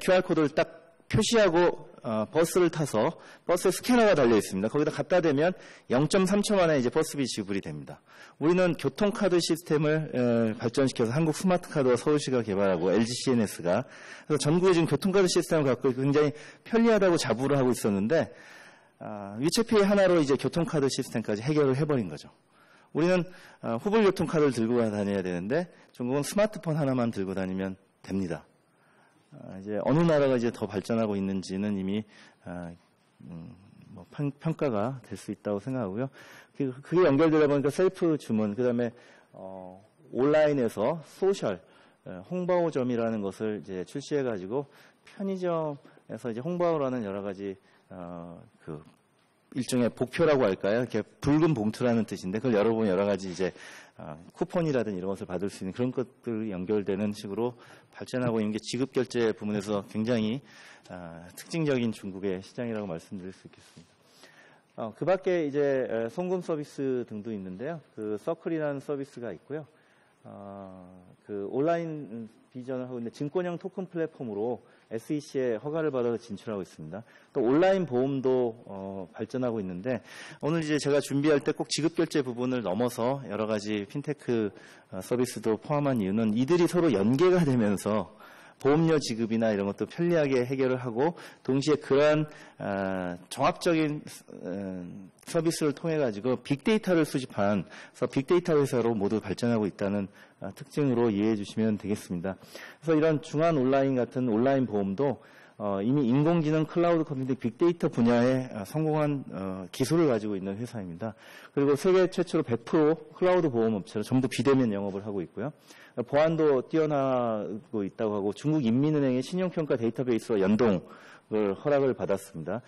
QR코드를 딱 표시하고 버스를 타서 버스에 스캐너가 달려 있습니다. 거기다 갖다 대면 0.3초 만에 이제 버스비 지불이 됩니다. 우리는 교통카드 시스템을 발전시켜서 한국 스마트카드와 서울시가 개발하고 LG CNS가, 그래서 전국에 지금 교통카드 시스템을 갖고 굉장히 편리하다고 자부를 하고 있었는데, 위챗페이 하나로 이제 교통카드 시스템까지 해결을 해버린 거죠. 우리는 후불 교통카드를 들고 다녀야 되는데 중국은 스마트폰 하나만 들고 다니면 됩니다. 이제 어느 나라가 이제 더 발전하고 있는지는 이미 평가가 될 수 있다고 생각하고요. 그게 연결되다 보니까 셀프 주문, 그다음에 온라인에서 소셜 홍바오점이라는 것을 이제 출시해가지고 편의점에서 이제 홍바오를 하는 여러 가지 일종의 복표라고 할까요? 이렇게 붉은 봉투라는 뜻인데, 그걸 열어보면 여러 가지 이제 쿠폰이라든 이런 것을 받을 수 있는 그런 것들이 연결되는 식으로 발전하고 있는 게 지급결제 부문에서 굉장히 특징적인 중국의 시장이라고 말씀드릴 수 있겠습니다. 그 밖에 이제 송금 서비스 등도 있는데요. 그 서클이라는 서비스가 있고요. 그 온라인 비전을 하고 있는데 증권형 토큰 플랫폼으로 SEC의 허가를 받아서 진출하고 있습니다. 또 온라인 보험도 발전하고 있는데 오늘 이제 제가 준비할 때 꼭 지급결제 부분을 넘어서 여러 가지 핀테크 서비스도 포함한 이유는 이들이 서로 연계가 되면서 보험료 지급이나 이런 것도 편리하게 해결을 하고 동시에 그러한 종합적인 서비스를 통해 가지고 빅데이터를 수집한 빅데이터 회사로 모두 발전하고 있다는 특징으로 이해해 주시면 되겠습니다. 그래서 이런 중한 온라인 같은 온라인 보험도 이미 인공지능, 클라우드 컴퓨팅, 빅데이터 분야에 성공한 기술을 가지고 있는 회사입니다. 그리고 세계 최초로 100% 클라우드 보험 업체로 전부 비대면 영업을 하고 있고요. 보안도 뛰어나고 있다고 하고 중국 인민은행의 신용평가 데이터베이스와 연동을 허락을 받았습니다.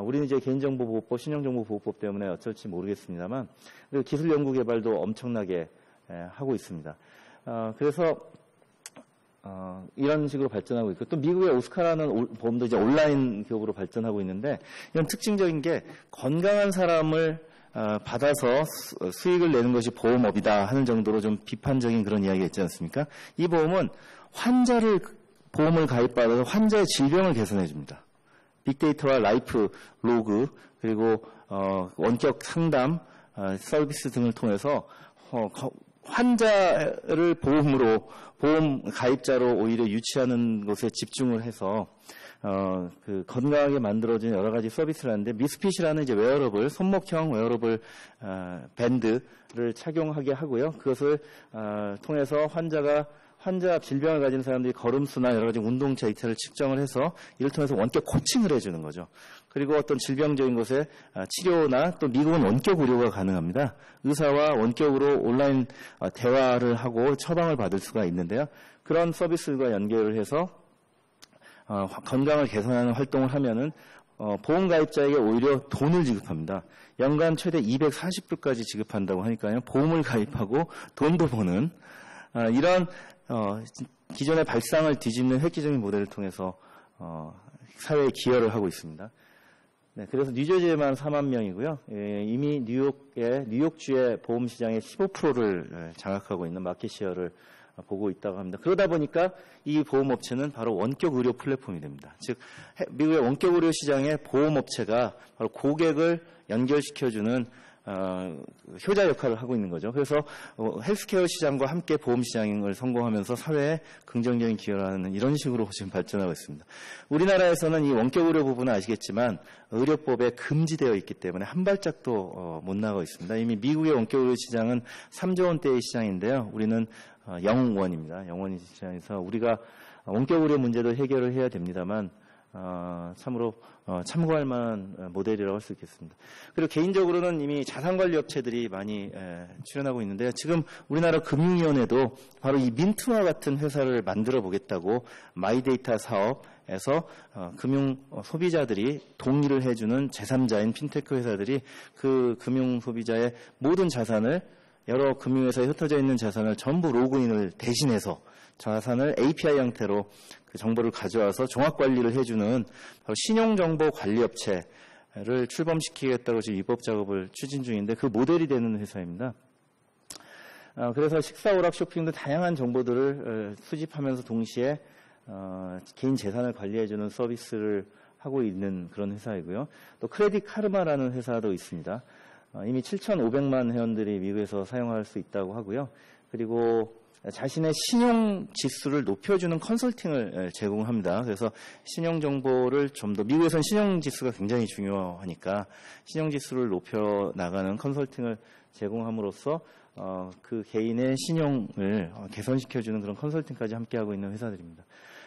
우리는 이제 개인정보보호법, 신용정보보호법 때문에 어쩔지 모르겠습니다만 기술 연구 개발도 엄청나게 하고 있습니다. 그래서 이런 식으로 발전하고 있고 또 미국의 오스카라는 보험도 이제 온라인 기업으로 발전하고 있는데 이런 특징적인 게 건강한 사람을 받아서 수익을 내는 것이 보험업이다 하는 정도로 좀 비판적인 그런 이야기가 있지 않습니까? 이 보험은 환자를 보험을 가입받아서 환자의 질병을 개선해 줍니다. 빅데이터와 라이프 로그 그리고 원격 상담 서비스 등을 통해서 환자를 보험 가입자로 오히려 유치하는 것에 집중을 해서 그 건강하게 만들어진 여러 가지 서비스를 하는데 미스핏이라는 이제 웨어러블 손목형 웨어러블 밴드를 착용하게 하고요. 그것을 통해서 환자 질병을 가진 사람들이 걸음수나 여러 가지 운동 데이터를 측정을 해서 이를 통해서 원격 코칭을 해주는 거죠. 그리고 어떤 질병적인 것에 치료나 또 미국은 원격 의료가 가능합니다. 의사와 원격으로 온라인 대화를 하고 처방을 받을 수가 있는데요. 그런 서비스들과 연결을 해서 건강을 개선하는 활동을 하면은 보험 가입자에게 오히려 돈을 지급합니다. 연간 최대 240불까지 지급한다고 하니까요. 보험을 가입하고 돈도 버는 이런 기존의 발상을 뒤집는 획기적인 모델을 통해서 사회에 기여를 하고 있습니다. 네, 그래서 뉴저지에만 4만 명이고요. 이미 뉴욕주의 보험 시장의 15%를 장악하고 있는 마켓시어를 보고 있다고 합니다. 그러다 보니까 이 보험업체는 바로 원격 의료 플랫폼이 됩니다. 즉 미국의 원격 의료 시장의 보험업체가 바로 고객을 연결시켜주는 효자 역할을 하고 있는 거죠. 그래서 헬스케어 시장과 함께 보험 시장을 성공하면서 사회에 긍정적인 기여를 하는 이런 식으로 지금 발전하고 있습니다. 우리나라에서는 이 원격 의료 부분은 아시겠지만 의료법에 금지되어 있기 때문에 한 발짝도 못 나가고 있습니다. 이미 미국의 원격 의료 시장은 3조 원대의 시장인데요. 우리는 0원입니다. 0원의 시장에서 우리가 원격 의료 문제도 해결을 해야 됩니다만 참으로 참고할 만한 모델이라고 할 수 있겠습니다. 그리고 개인적으로는 이미 자산관리 업체들이 많이 출연하고 있는데요. 지금 우리나라 금융위원회도 바로 이 민트와 같은 회사를 만들어 보겠다고 마이데이터 사업에서 금융 소비자들이 동의를 해주는 제3자인 핀테크 회사들이 그 금융 소비자의 모든 자산을 여러 금융회사에 흩어져 있는 자산을 전부 로그인을 대신해서 자산을 API 형태로 그 정보를 가져와서 종합관리를 해주는 바로 신용정보관리업체를 출범시키겠다고 지금 입법 작업을 추진 중인데 그 모델이 되는 회사입니다. 그래서 식사, 오락, 쇼핑 등 다양한 정보들을 수집하면서 동시에 개인 재산을 관리해주는 서비스를 하고 있는 그런 회사이고요. 또 크레딧 카르마라는 회사도 있습니다. 이미 7,500만 회원들이 미국에서 사용할 수 있다고 하고요. 그리고 자신의 신용 지수를 높여주는 컨설팅을 제공합니다. 그래서 신용 정보를 좀 더 미국에서는 신용 지수가 굉장히 중요하니까 신용 지수를 높여 나가는 컨설팅을 제공함으로써 그 개인의 신용을 개선시켜주는 그런 컨설팅까지 함께하고 있는 회사들입니다.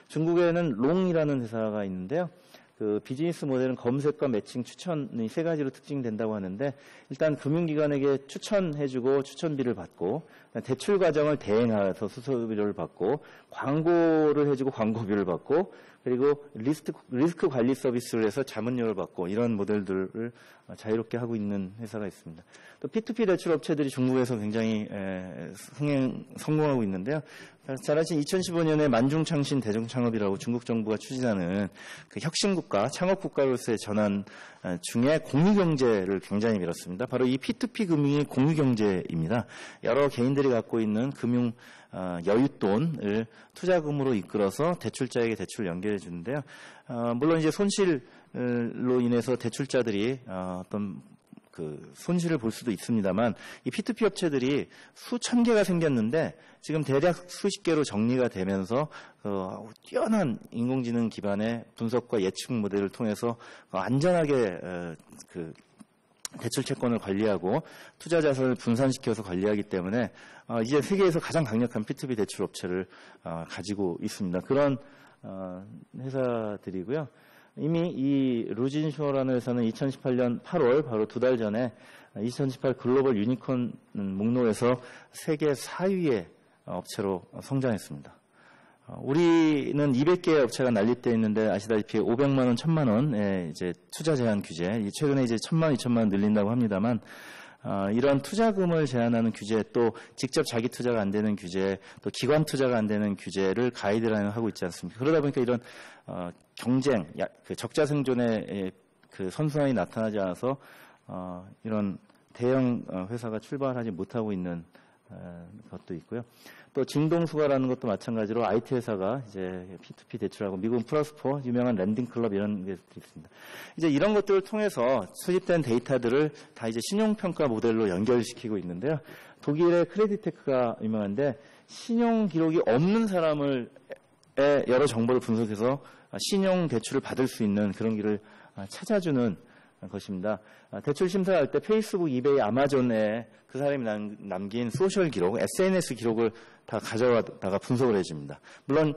중국에는 롱이라는 회사가 있는데요. 그 비즈니스 모델은 검색과 매칭, 추천이 세 가지로 특징된다고 하는데 일단 금융기관에게 추천해주고 추천비를 받고 대출 과정을 대행해서 수수료를 받고 광고를 해주고 광고비를 받고 그리고 리스크 관리 서비스를 해서 자문료를 받고 이런 모델들을 자유롭게 하고 있는 회사가 있습니다. 또 P2P 대출 업체들이 중국에서 굉장히 성공하고 있는데요. 잘 아시는 2015년에 만중창신 대중창업이라고 중국 정부가 추진하는 그 혁신국가, 창업국가로서의 전환 중에 공유경제를 굉장히 밀었습니다. 바로 이 P2P 금융이 공유경제입니다. 여러 개인들이 갖고 있는 금융 여윳돈을 투자금으로 이끌어서 대출자에게 대출을 연결해 주는데요. 물론 이제 손실로 인해서 대출자들이 어떤 그 손실을 볼 수도 있습니다만 이 P2P 업체들이 수천 개가 생겼는데 지금 대략 수십 개로 정리가 되면서 뛰어난 인공지능 기반의 분석과 예측 모델을 통해서 안전하게 그 대출 채권을 관리하고 투자 자산을 분산시켜서 관리하기 때문에 이제 세계에서 가장 강력한 P2P 대출 업체를 가지고 있습니다. 그런 회사들이고요. 이미 이 루진쇼라는 회사는 2018년 8월 바로 2달 전에 2018 글로벌 유니콘 목록에서 세계 4위의 업체로 성장했습니다. 우리는 200개의 업체가 난립되어 있는데 아시다시피 500만 원, 1000만 원의 이제 투자 제한 규제, 최근에 이제 1000만 원, 2000만 원 늘린다고 합니다만 이런 투자금을 제한하는 규제, 또 직접 자기 투자가 안 되는 규제, 또 기관 투자가 안 되는 규제를 가이드라인을 하고 있지 않습니까? 그러다 보니까 이런 경쟁, 그 적자 생존의 그 선순환이 나타나지 않아서 이런 대형 회사가 출발하지 못하고 있는 것도 있고요. 또 진동수가라는 것도 마찬가지로 IT 회사가 이제 P2P 대출하고 미국 플러스4 유명한 랜딩클럽 이런 게 있습니다. 이제 이런 것들을 통해서 수집된 데이터들을 다 이제 신용평가 모델로 연결시키고 있는데요. 독일의 크레디테크가 유명한데 신용 기록이 없는 사람을 여러 정보를 분석해서 신용 대출을 받을 수 있는 그런 길을 찾아주는 것입니다. 대출 심사할 때 페이스북, 이베이, 아마존에 그 사람이 남긴 소셜 기록, SNS 기록을 다 가져다가 분석을 해줍니다. 물론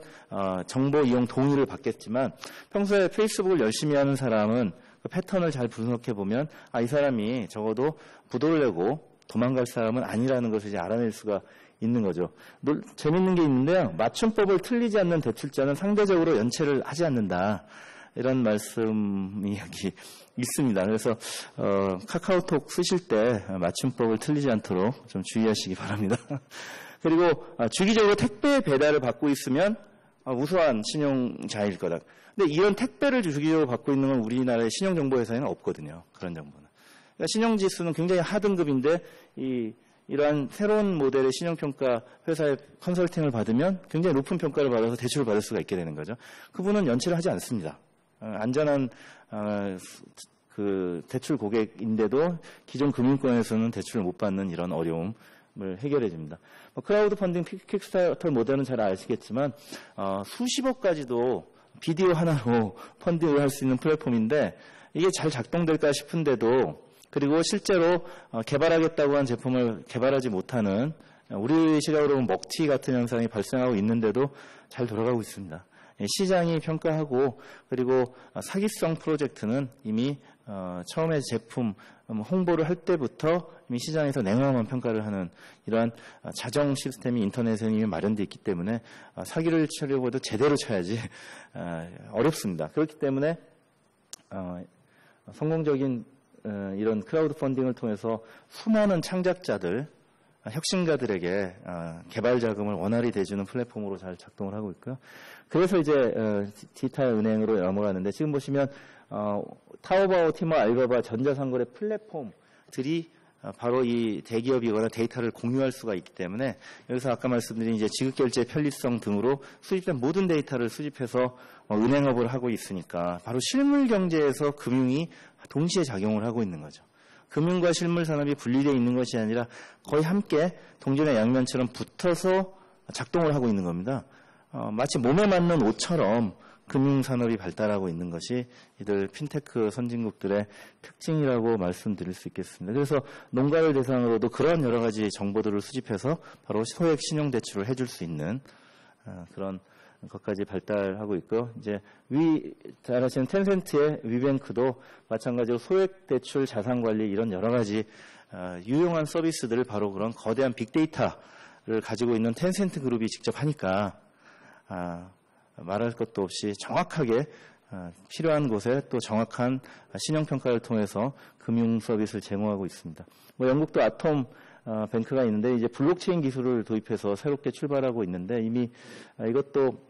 정보 이용 동의를 받겠지만 평소에 페이스북을 열심히 하는 사람은 그 패턴을 잘 분석해 보면 이 사람이 적어도 부도를 내고 도망갈 사람은 아니라는 것을 이제 알아낼 수가 있는 거죠. 재밌는 게 있는데요. 맞춤법을 틀리지 않는 대출자는 상대적으로 연체를 하지 않는다. 이런 말씀이 여기 있습니다. 그래서 카카오톡 쓰실 때 맞춤법을 틀리지 않도록 좀 주의하시기 바랍니다. 그리고 주기적으로 택배 배달을 받고 있으면 우수한 신용자일 거다. 근데 이런 택배를 주기적으로 받고 있는 건 우리나라의 신용정보회사에는 없거든요. 그런 정보는. 그러니까 신용지수는 굉장히 하등급인데 이러한 새로운 모델의 신용평가 회사의 컨설팅을 받으면 굉장히 높은 평가를 받아서 대출을 받을 수가 있게 되는 거죠. 그분은 연체를 하지 않습니다. 안전한 그 대출 고객인데도 기존 금융권에서는 대출을 못 받는 이런 어려움을 해결해 줍니다. 크라우드 펀딩 킥스타터 모델은 잘 아시겠지만 수십억까지도 비디오 하나로 펀딩을 할 수 있는 플랫폼인데 이게 잘 작동될까 싶은데도 그리고 실제로 개발하겠다고 한 제품을 개발하지 못하는 우리 시각으로 보면 먹튀 같은 현상이 발생하고 있는데도 잘 돌아가고 있습니다. 시장이 평가하고 그리고 사기성 프로젝트는 이미 처음에 제품 홍보를 할 때부터 이미 시장에서 냉정한 평가를 하는 이러한 자정 시스템이 인터넷에 이미 마련되어 있기 때문에 사기를 치려고 해도 제대로 쳐야지 어렵습니다. 그렇기 때문에 성공적인 이런 크라우드 펀딩을 통해서 수많은 창작자들, 혁신가들에게 개발 자금을 원활히 대주는 플랫폼으로 잘 작동을 하고 있고요. 그래서 이제 디지털 은행으로 넘어가는데 지금 보시면 타오바오, 티모, 알바바 전자상거래 플랫폼들이 바로 이 대기업이거나 데이터를 공유할 수가 있기 때문에 여기서 아까 말씀드린 이제 지급결제 편리성 등으로 수집된 모든 데이터를 수집해서 은행업을 하고 있으니까 바로 실물 경제에서 금융이 동시에 작용을 하고 있는 거죠. 금융과 실물 산업이 분리되어 있는 것이 아니라 거의 함께 동전의 양면처럼 붙어서 작동을 하고 있는 겁니다. 마치 몸에 맞는 옷처럼 금융산업이 발달하고 있는 것이 이들 핀테크 선진국들의 특징이라고 말씀드릴 수 있겠습니다. 그래서 농가를 대상으로도 그런 여러 가지 정보들을 수집해서 바로 소액 신용대출을 해줄 수 있는 그런 것까지 발달하고 있고요. 이제 잘 아시는 텐센트의 위뱅크도 마찬가지로 소액 대출, 자산 관리 이런 여러 가지 유용한 서비스들을 바로 그런 거대한 빅데이터를 가지고 있는 텐센트 그룹이 직접 하니까 말할 것도 없이 정확하게 필요한 곳에 또 정확한 신용평가를 통해서 금융 서비스를 제공하고 있습니다. 영국도 아톰 뱅크가 있는데 이제 블록체인 기술을 도입해서 새롭게 출발하고 있는데 이미 이것도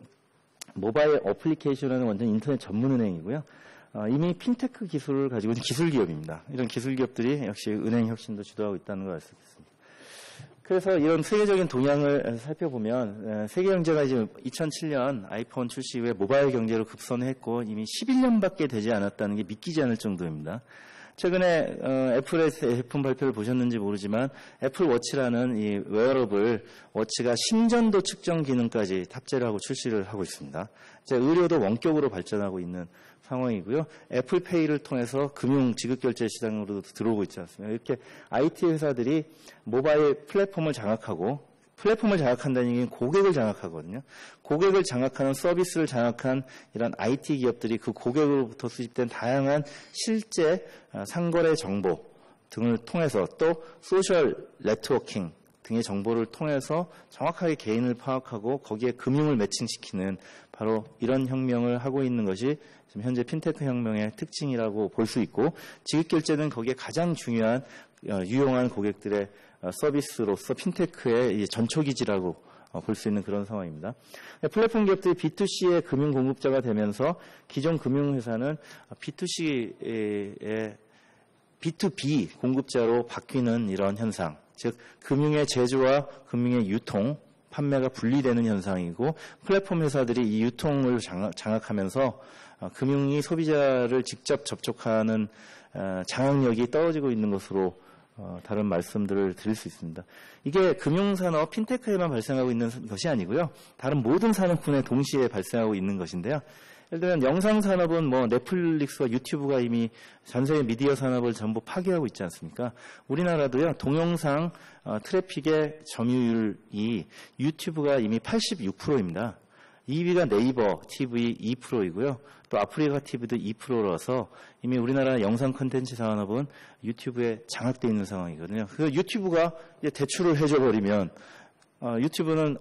모바일 어플리케이션은 완전 인터넷 전문 은행이고요. 이미 핀테크 기술을 가지고 있는 기술 기업입니다. 이런 기술 기업들이 역시 은행 혁신도 주도하고 있다는 걸 알 수 있습니다. 그래서 이런 세계적인 동향을 살펴보면 세계 경제가 이제 2007년 아이폰 출시 이후에 모바일 경제로 급선회했고 이미 11년밖에 되지 않았다는 게 믿기지 않을 정도입니다. 최근에 애플의 제품 발표를 보셨는지 모르지만 애플 워치라는 이 웨어러블 워치가 심전도 측정 기능까지 탑재를 하고 출시를 하고 있습니다. 이제 의료도 원격으로 발전하고 있는 상황이고요. 애플페이를 통해서 금융 지급결제 시장으로도 들어오고 있지 않습니까? 이렇게 IT 회사들이 모바일 플랫폼을 장악하고 플랫폼을 장악한다는 얘기는 고객을 장악하거든요. 고객을 장악하는 서비스를 장악한 이런 IT 기업들이 그 고객으로부터 수집된 다양한 실제 상거래 정보 등을 통해서 또 소셜 네트워킹 등의 정보를 통해서 정확하게 개인을 파악하고 거기에 금융을 매칭시키는 바로 이런 혁명을 하고 있는 것이 지금 현재 핀테크 혁명의 특징이라고 볼 수 있고 지급결제는 거기에 가장 중요한 유용한 고객들의 서비스로서 핀테크의 전초기지라고 볼 수 있는 그런 상황입니다. 플랫폼 기업들이 B2C의 금융 공급자가 되면서 기존 금융회사는 B2C의 B2B 공급자로 바뀌는 이런 현상, 즉 금융의 제조와 금융의 유통, 판매가 분리되는 현상이고 플랫폼 회사들이 이 유통을 장악하면서 금융이 소비자를 직접 접촉하는 장악력이 떨어지고 있는 것으로 다른 말씀들을 드릴 수 있습니다. 이게 금융산업, 핀테크에만 발생하고 있는 것이 아니고요. 다른 모든 산업군에 동시에 발생하고 있는 것인데요. 예를 들면 영상산업은 넷플릭스와 유튜브가 이미 전 세계 미디어 산업을 전부 파괴하고 있지 않습니까? 우리나라도요. 동영상 트래픽의 점유율이 유튜브가 이미 86%입니다. 2위가 네이버 TV 2%이고요. 또 아프리카 TV도 2%라서 이미 우리나라 영상 콘텐츠 산업은 유튜브에 장악되어 있는 상황이거든요. 그 유튜브가 대출을 해줘버리면 유튜브는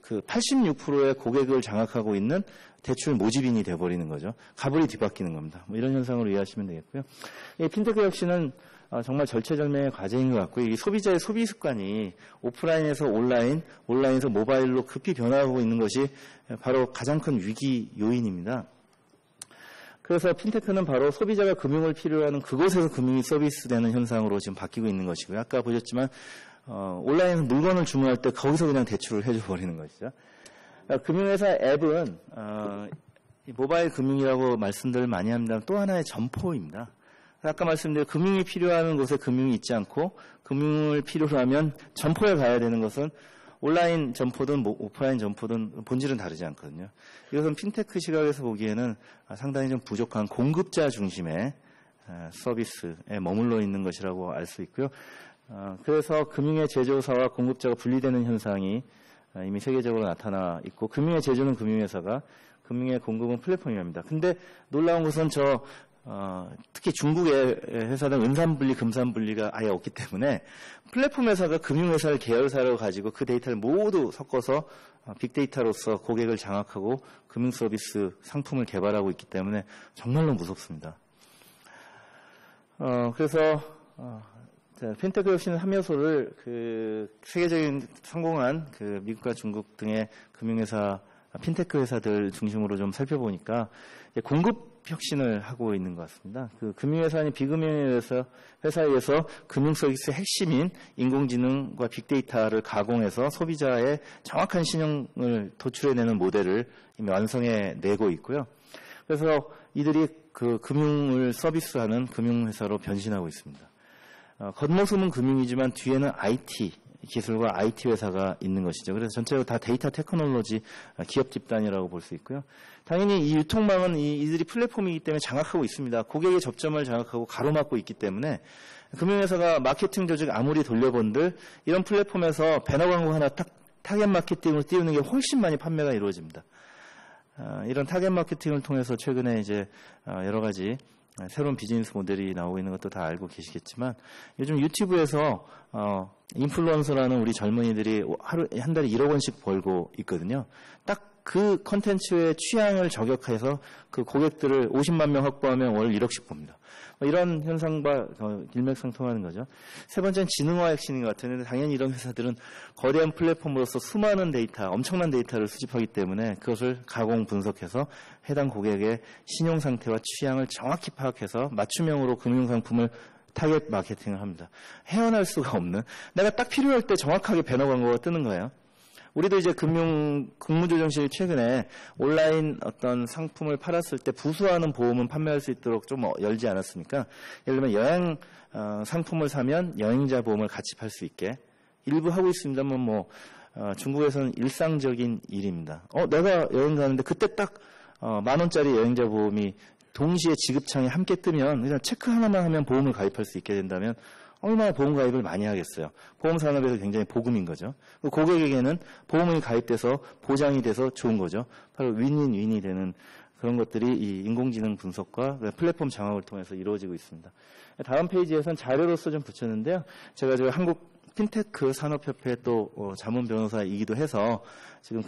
그 86%의 고객을 장악하고 있는 대출 모집인이 돼버리는 거죠. 가불이 뒤바뀌는 겁니다. 이런 현상으로 이해하시면 되겠고요. 핀테크 혁신은 정말 절체절명의 과제인 것 같고요. 이 소비자의 소비 습관이 오프라인에서 온라인, 온라인에서 모바일로 급히 변화하고 있는 것이 바로 가장 큰 위기 요인입니다. 그래서 핀테크는 바로 소비자가 금융을 필요로 하는 그곳에서 금융이 서비스되는 현상으로 지금 바뀌고 있는 것이고요. 아까 보셨지만 온라인에서 물건을 주문할 때 거기서 그냥 대출을 해줘 버리는 것이죠. 금융회사 앱은 모바일 금융이라고 말씀들을 많이 합니다. 또 하나의 점포입니다. 아까 말씀드린 금융이 필요한 곳에 금융이 있지 않고 금융을 필요로 하면 점포에 가야 되는 것은 온라인 점포든 오프라인 점포든 본질은 다르지 않거든요. 이것은 핀테크 시각에서 보기에는 상당히 좀 부족한 공급자 중심의 서비스에 머물러 있는 것이라고 알 수 있고요. 그래서 금융의 제조사와 공급자가 분리되는 현상이 이미 세계적으로 나타나 있고 금융의 제조는 금융회사가 금융의 공급은 플랫폼입니다. 근데 놀라운 것은 특히 중국의 회사는 은산분리, 금산분리가 아예 없기 때문에 플랫폼 회사가 금융회사를 계열사로 가지고 그 데이터를 모두 섞어서 빅데이터로서 고객을 장악하고 금융서비스 상품을 개발하고 있기 때문에 정말로 무섭습니다. 그래서 핀테크 혁신의 3요소를 세계적인 성공한 미국과 중국 등의 금융회사, 핀테크 회사들 중심으로 좀 살펴보니까 공급 혁신을 하고 있는 것 같습니다. 금융회사 아닌 비금융회사에 의해서 금융서비스의 핵심인 인공지능과 빅데이터를 가공해서 소비자의 정확한 신용을 도출해내는 모델을 이미 완성해내고 있고요. 그래서 이들이 금융을 서비스하는 금융회사로 변신하고 있습니다. 겉모습은 금융이지만 뒤에는 IT 기술과 IT 회사가 있는 것이죠. 그래서 전체적으로 다 데이터 테크놀로지 기업 집단이라고 볼 수 있고요. 당연히 이 유통망은 이들이 플랫폼이기 때문에 장악하고 있습니다. 고객의 접점을 장악하고 가로막고 있기 때문에 금융회사가 마케팅 조직 아무리 돌려본들 이런 플랫폼에서 배너 광고 하나 타겟 마케팅으로 띄우는 게 훨씬 많이 판매가 이루어집니다. 이런 타겟 마케팅을 통해서 최근에 이제 여러 가지 새로운 비즈니스 모델이 나오고 있는 것도 다 알고 계시겠지만 요즘 유튜브에서 인플루언서라는 우리 젊은이들이 한 달에 1억 원씩 벌고 있거든요. 딱 그 컨텐츠의 취향을 저격해서 그 고객들을 50만 명 확보하면 월 1억씩 봅니다. 이런 현상과 일맥상통하는 거죠. 세 번째는 지능화 핵심인 것 같은데 당연히 이런 회사들은 거대한 플랫폼으로서 수많은 데이터, 엄청난 데이터를 수집하기 때문에 그것을 가공 분석해서 해당 고객의 신용 상태와 취향을 정확히 파악해서 맞춤형으로 금융상품을 타겟 마케팅을 합니다. 헤어날 수가 없는, 내가 딱 필요할 때 정확하게 배너 광고가 뜨는 거예요. 우리도 이제 국무조정실이 최근에 온라인 어떤 상품을 팔았을 때 부수하는 보험은 판매할 수 있도록 좀 열지 않았습니까? 예를 들면 여행 상품을 사면 여행자 보험을 같이 팔 수 있게 일부 하고 있습니다만 중국에서는 일상적인 일입니다. 내가 여행 가는데 그때 딱 10,000원짜리 여행자 보험이 동시에 지급창에 함께 뜨면 그냥 체크 하나만 하면 보험을 가입할 수 있게 된다면 얼마나 보험 가입을 많이 하겠어요. 보험 산업에서 굉장히 복음인 거죠. 고객에게는 보험이 가입돼서 보장이 돼서 좋은 거죠. 바로 윈윈이 되는 그런 것들이 이 인공지능 분석과 플랫폼 장악을 통해서 이루어지고 있습니다. 다음 페이지에선 자료로서 좀 붙였는데요. 제가 한국 핀테크 산업협회 또 자문 변호사이기도 해서 지금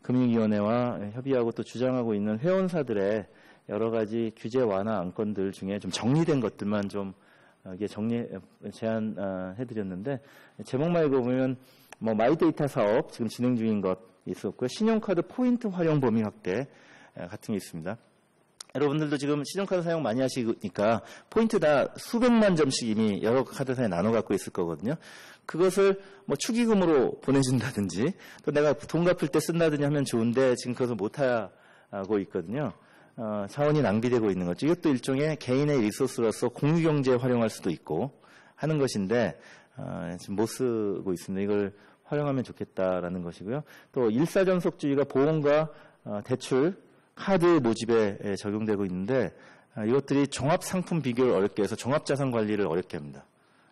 금융위원회와 협의하고 또 주장하고 있는 회원사들의 여러 가지 규제 완화 안건들 중에 좀 정리된 것들만 좀 이게 제안해드렸는데, 제목만 읽어보면, 마이데이터 사업, 지금 진행 중인 것 있었고요. 신용카드 포인트 활용 범위 확대 같은 게 있습니다. 여러분들도 지금 신용카드 사용 많이 하시니까 포인트 다 수백만 점씩 이미 여러 카드사에 나눠 갖고 있을 거거든요. 그것을 축의금으로 보내준다든지, 또 내가 돈 갚을 때 쓴다든지 하면 좋은데, 지금 그것을 못하고 있거든요. 자원이 낭비되고 있는 거죠. 이것도 일종의 개인의 리소스로서 공유경제에 활용할 수도 있고 하는 것인데 지금 못 쓰고 있습니다. 이걸 활용하면 좋겠다라는 것이고요. 또 일사전속주의가 보험과 대출, 카드 모집에 적용되고 있는데 이것들이 종합상품 비교를 어렵게 해서 종합자산관리를 어렵게 합니다.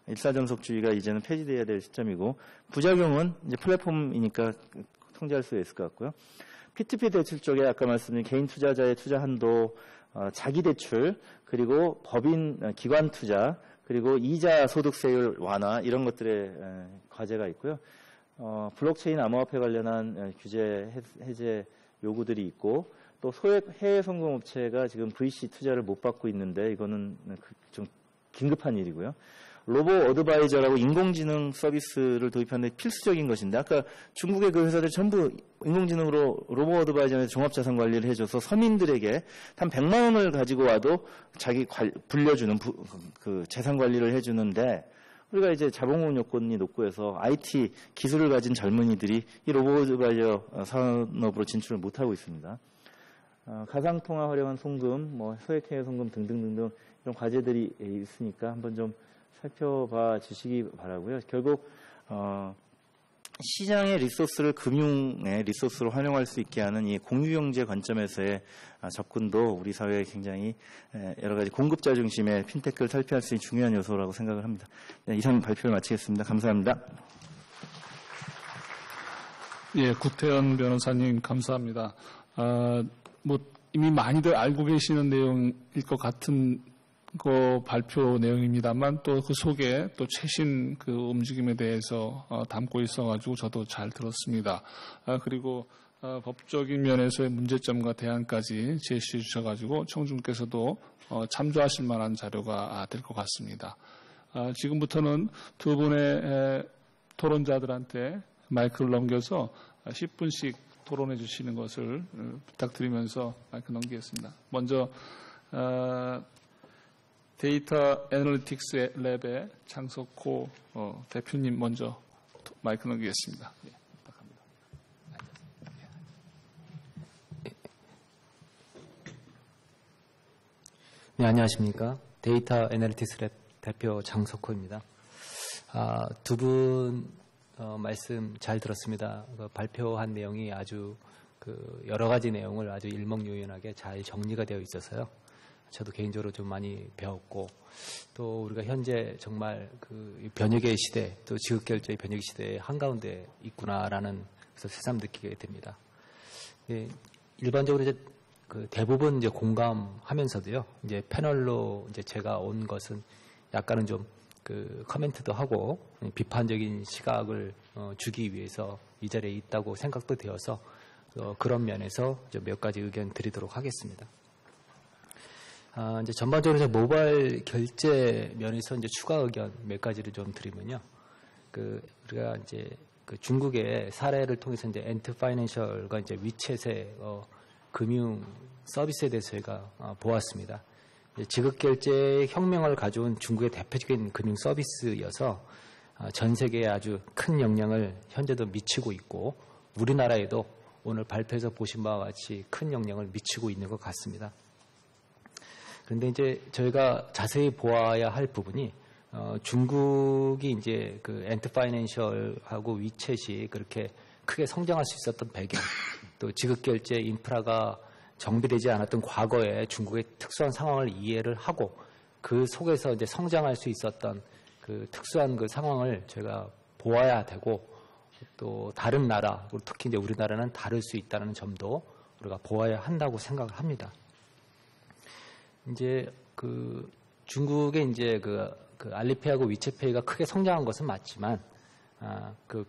일사전속주의가 이제는 폐지되어야 될 시점이고 부작용은 이제 플랫폼이니까 통제할 수 있을 것 같고요. P2P 대출 쪽에 아까 말씀드린 개인 투자자의 투자 한도, 자기 대출, 그리고 법인 기관 투자, 그리고 이자 소득세율 완화 이런 것들의 과제가 있고요. 블록체인 암호화폐 관련한 규제 해제 요구들이 있고 또 소액 해외 송금업체가 지금 VC 투자를 못 받고 있는데 이거는 좀 긴급한 일이고요. 로보 어드바이저라고 인공지능 서비스를 도입하는 데 필수적인 것인데 아까 중국의 그 회사들 전부 인공지능으로 로보 어드바이저에서 종합자산 관리를 해줘서 서민들에게 한 100만 원을 가지고 와도 자기 불려주는 그 재산 관리를 해주는데 우리가 이제 자본금 요건이 높고 해서 IT 기술을 가진 젊은이들이 이 로보 어드바이저 산업으로 진출을 못하고 있습니다. 가상통화 활용한 송금, 소액해외 송금 등등등등 이런 과제들이 있으니까 한번 좀 살펴봐 주시기 바라고요. 결국 시장의 리소스를 금융의 리소스로 활용할 수 있게 하는 이 공유경제 관점에서의 접근도 우리 사회에 굉장히 여러 가지 공급자 중심의 핀테크를 탈피할 수 있는 중요한 요소라고 생각을 합니다. 네, 이상 발표를 마치겠습니다. 감사합니다. 예, 구태현 변호사님 감사합니다. 이미 많이들 알고 계시는 내용일 것 같은 그 발표 내용입니다만 또 그 속에 또 최신 그 움직임에 대해서 담고 있어가지고 저도 잘 들었습니다. 그리고 법적인 면에서의 문제점과 대안까지 제시해 주셔가지고 청중께서도 참조하실 만한 자료가 될 것 같습니다. 지금부터는 두 분의 토론자들한테 마이크를 넘겨서 10분씩 토론해 주시는 것을 부탁드리면서 마이크 넘기겠습니다. 먼저 데이터 애널리틱스 랩의 장석호 대표님 먼저 마이크 넘기겠습니다. 네, 부탁합니다. 네, 안녕하십니까. 데이터 애널리틱스 랩 대표 장석호입니다. 두 분 말씀 잘 들었습니다. 발표한 내용이 아주 여러 가지 내용을 아주 일목요연하게 잘 정리가 되어 있어서요. 저도 개인적으로 좀 많이 배웠고 또 우리가 현재 정말 변혁의 시대 또 지급결제의 변혁의 시대의 한가운데 있구나라는 것을 새삼 느끼게 됩니다. 예, 일반적으로 이제 대부분 이제 공감하면서도요. 이제 패널로 이제 제가 온 것은 약간은 좀 커멘트도 하고 비판적인 시각을 주기 위해서 이 자리에 있다고 생각도 되어서 그런 면에서 몇 가지 의견 드리도록 하겠습니다. 이제 전반적으로 모바일 결제 면에서 이제 추가 의견 몇 가지를 좀 드리면요. 우리가 이제 중국의 사례를 통해서 이제 엔트 파이낸셜과 이제 위챗의 금융 서비스에 대해서 저희가 보았습니다. 지급 결제의 혁명을 가져온 중국의 대표적인 금융 서비스여서 전 세계에 아주 큰 영향을 현재도 미치고 있고 우리나라에도 오늘 발표에서 보신 바와 같이 큰 영향을 미치고 있는 것 같습니다. 그런데 이제 저희가 자세히 보아야 할 부분이 중국이 이제 엔트 파이낸셜하고 위챗이 그렇게 크게 성장할 수 있었던 배경, 또 지급 결제 인프라가 정비되지 않았던 과거의 중국의 특수한 상황을 이해를 하고 그 속에서 이제 성장할 수 있었던 그 특수한 그 상황을 저희가 보아야 되고 또 다른 나라, 특히 이제 우리나라는 다를 수 있다는 점도 우리가 보아야 한다고 생각을 합니다. 이제 중국의 이제 알리페이하고 위챗페이가 크게 성장한 것은 맞지만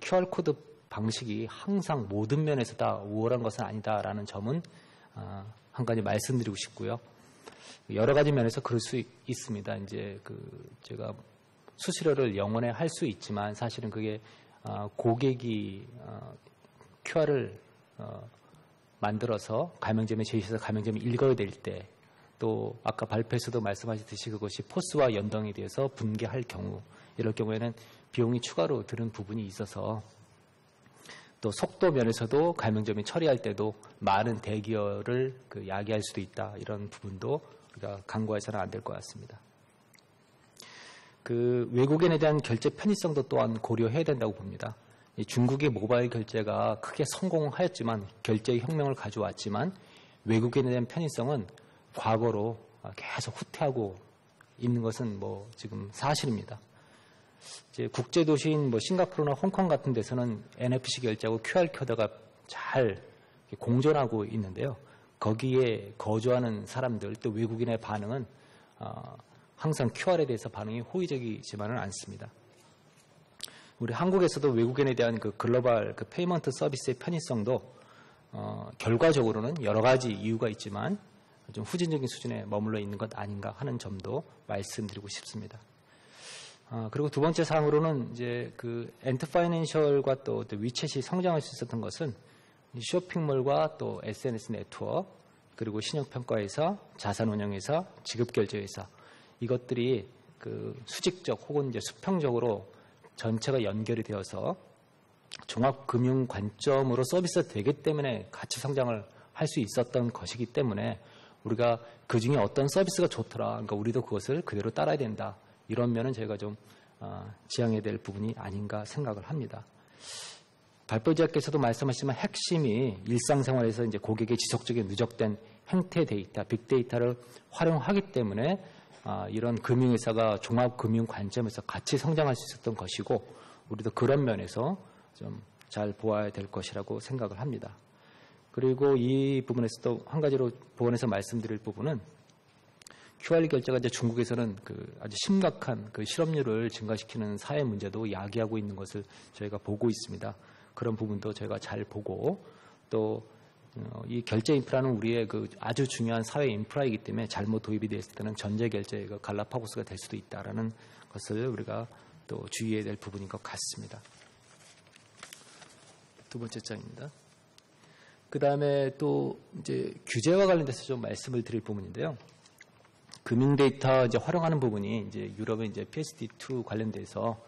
QR 코드 방식이 항상 모든 면에서 다 우월한 것은 아니다라는 점은 한 가지 말씀드리고 싶고요. 여러 가지 면에서 그럴 수 있습니다. 이제 제가 수수료를 영원에 할 수 있지만 사실은 그게 고객이 QR을 만들어서 가맹점에 제시해서 가맹점이 읽어야 될 때 또 아까 발표에서도 말씀하셨듯이 그것이 포스와 연동에 대해서 분개할 경우 이럴 경우에는 비용이 추가로 드는 부분이 있어서 또 속도 면에서도 가맹점이 처리할 때도 많은 대기열을 야기할 수도 있다. 이런 부분도 우리가 간과해서는 안 될 것 같습니다. 외국인에 대한 결제 편의성도 또한 고려해야 된다고 봅니다. 중국의 모바일 결제가 크게 성공하였지만 결제의 혁명을 가져왔지만 외국인에 대한 편의성은 과거로 계속 후퇴하고 있는 것은 지금 사실입니다. 이제 국제 도시인 싱가포르나 홍콩 같은 데서는 NFC 결제하고 QR 코드가 잘 공존하고 있는데요. 거기에 거주하는 사람들 또 외국인의 반응은 항상 QR에 대해서 반응이 호의적이지만은 않습니다. 우리 한국에서도 외국인에 대한 글로벌 페이먼트 서비스의 편의성도 결과적으로는 여러 가지 이유가 있지만 좀 후진적인 수준에 머물러 있는 것 아닌가 하는 점도 말씀드리고 싶습니다. 그리고 두 번째 사항으로는 이제 엔트 파이낸셜과 또 위챗이 성장할 수 있었던 것은 쇼핑몰과 또 SNS 네트워크 그리고 신용평가회사, 자산운용회사, 지급결제회사 이것들이 수직적 혹은 이제 수평적으로 전체가 연결이 되어서 종합금융 관점으로 서비스가 되기 때문에 같이 성장을 할 수 있었던 것이기 때문에 우리가 그중에 어떤 서비스가 좋더라. 그러니까 우리도 그것을 그대로 따라야 된다. 이런 면은 저희가 좀 지향해야 될 부분이 아닌가 생각을 합니다. 발표자께서도 말씀하시지만 핵심이 일상생활에서 이제 고객의 지속적인 누적된 행태 데이터, 빅데이터를 활용하기 때문에 이런 금융회사가 종합금융 관점에서 같이 성장할 수 있었던 것이고 우리도 그런 면에서 좀 잘 보아야 될 것이라고 생각을 합니다. 그리고 이 부분에서도 한 가지로 보완해서 말씀드릴 부분은 QR 결제가 이제 중국에서는 아주 심각한 실업률을 증가시키는 사회 문제도 야기하고 있는 것을 저희가 보고 있습니다. 그런 부분도 저희가 잘 보고 또 이 결제 인프라는 우리의 아주 중요한 사회 인프라이기 때문에 잘못 도입이 됐을 때는 전제 결제가 갈라파고스가 될 수도 있다라는 것을 우리가 또 주의해야 될 부분인 것 같습니다. 두 번째 장입니다. 그 다음에 또 이제 규제와 관련돼서 좀 말씀을 드릴 부분인데요. 금융 데이터 이제 활용하는 부분이 이제 유럽의 이제 PSD2 관련돼서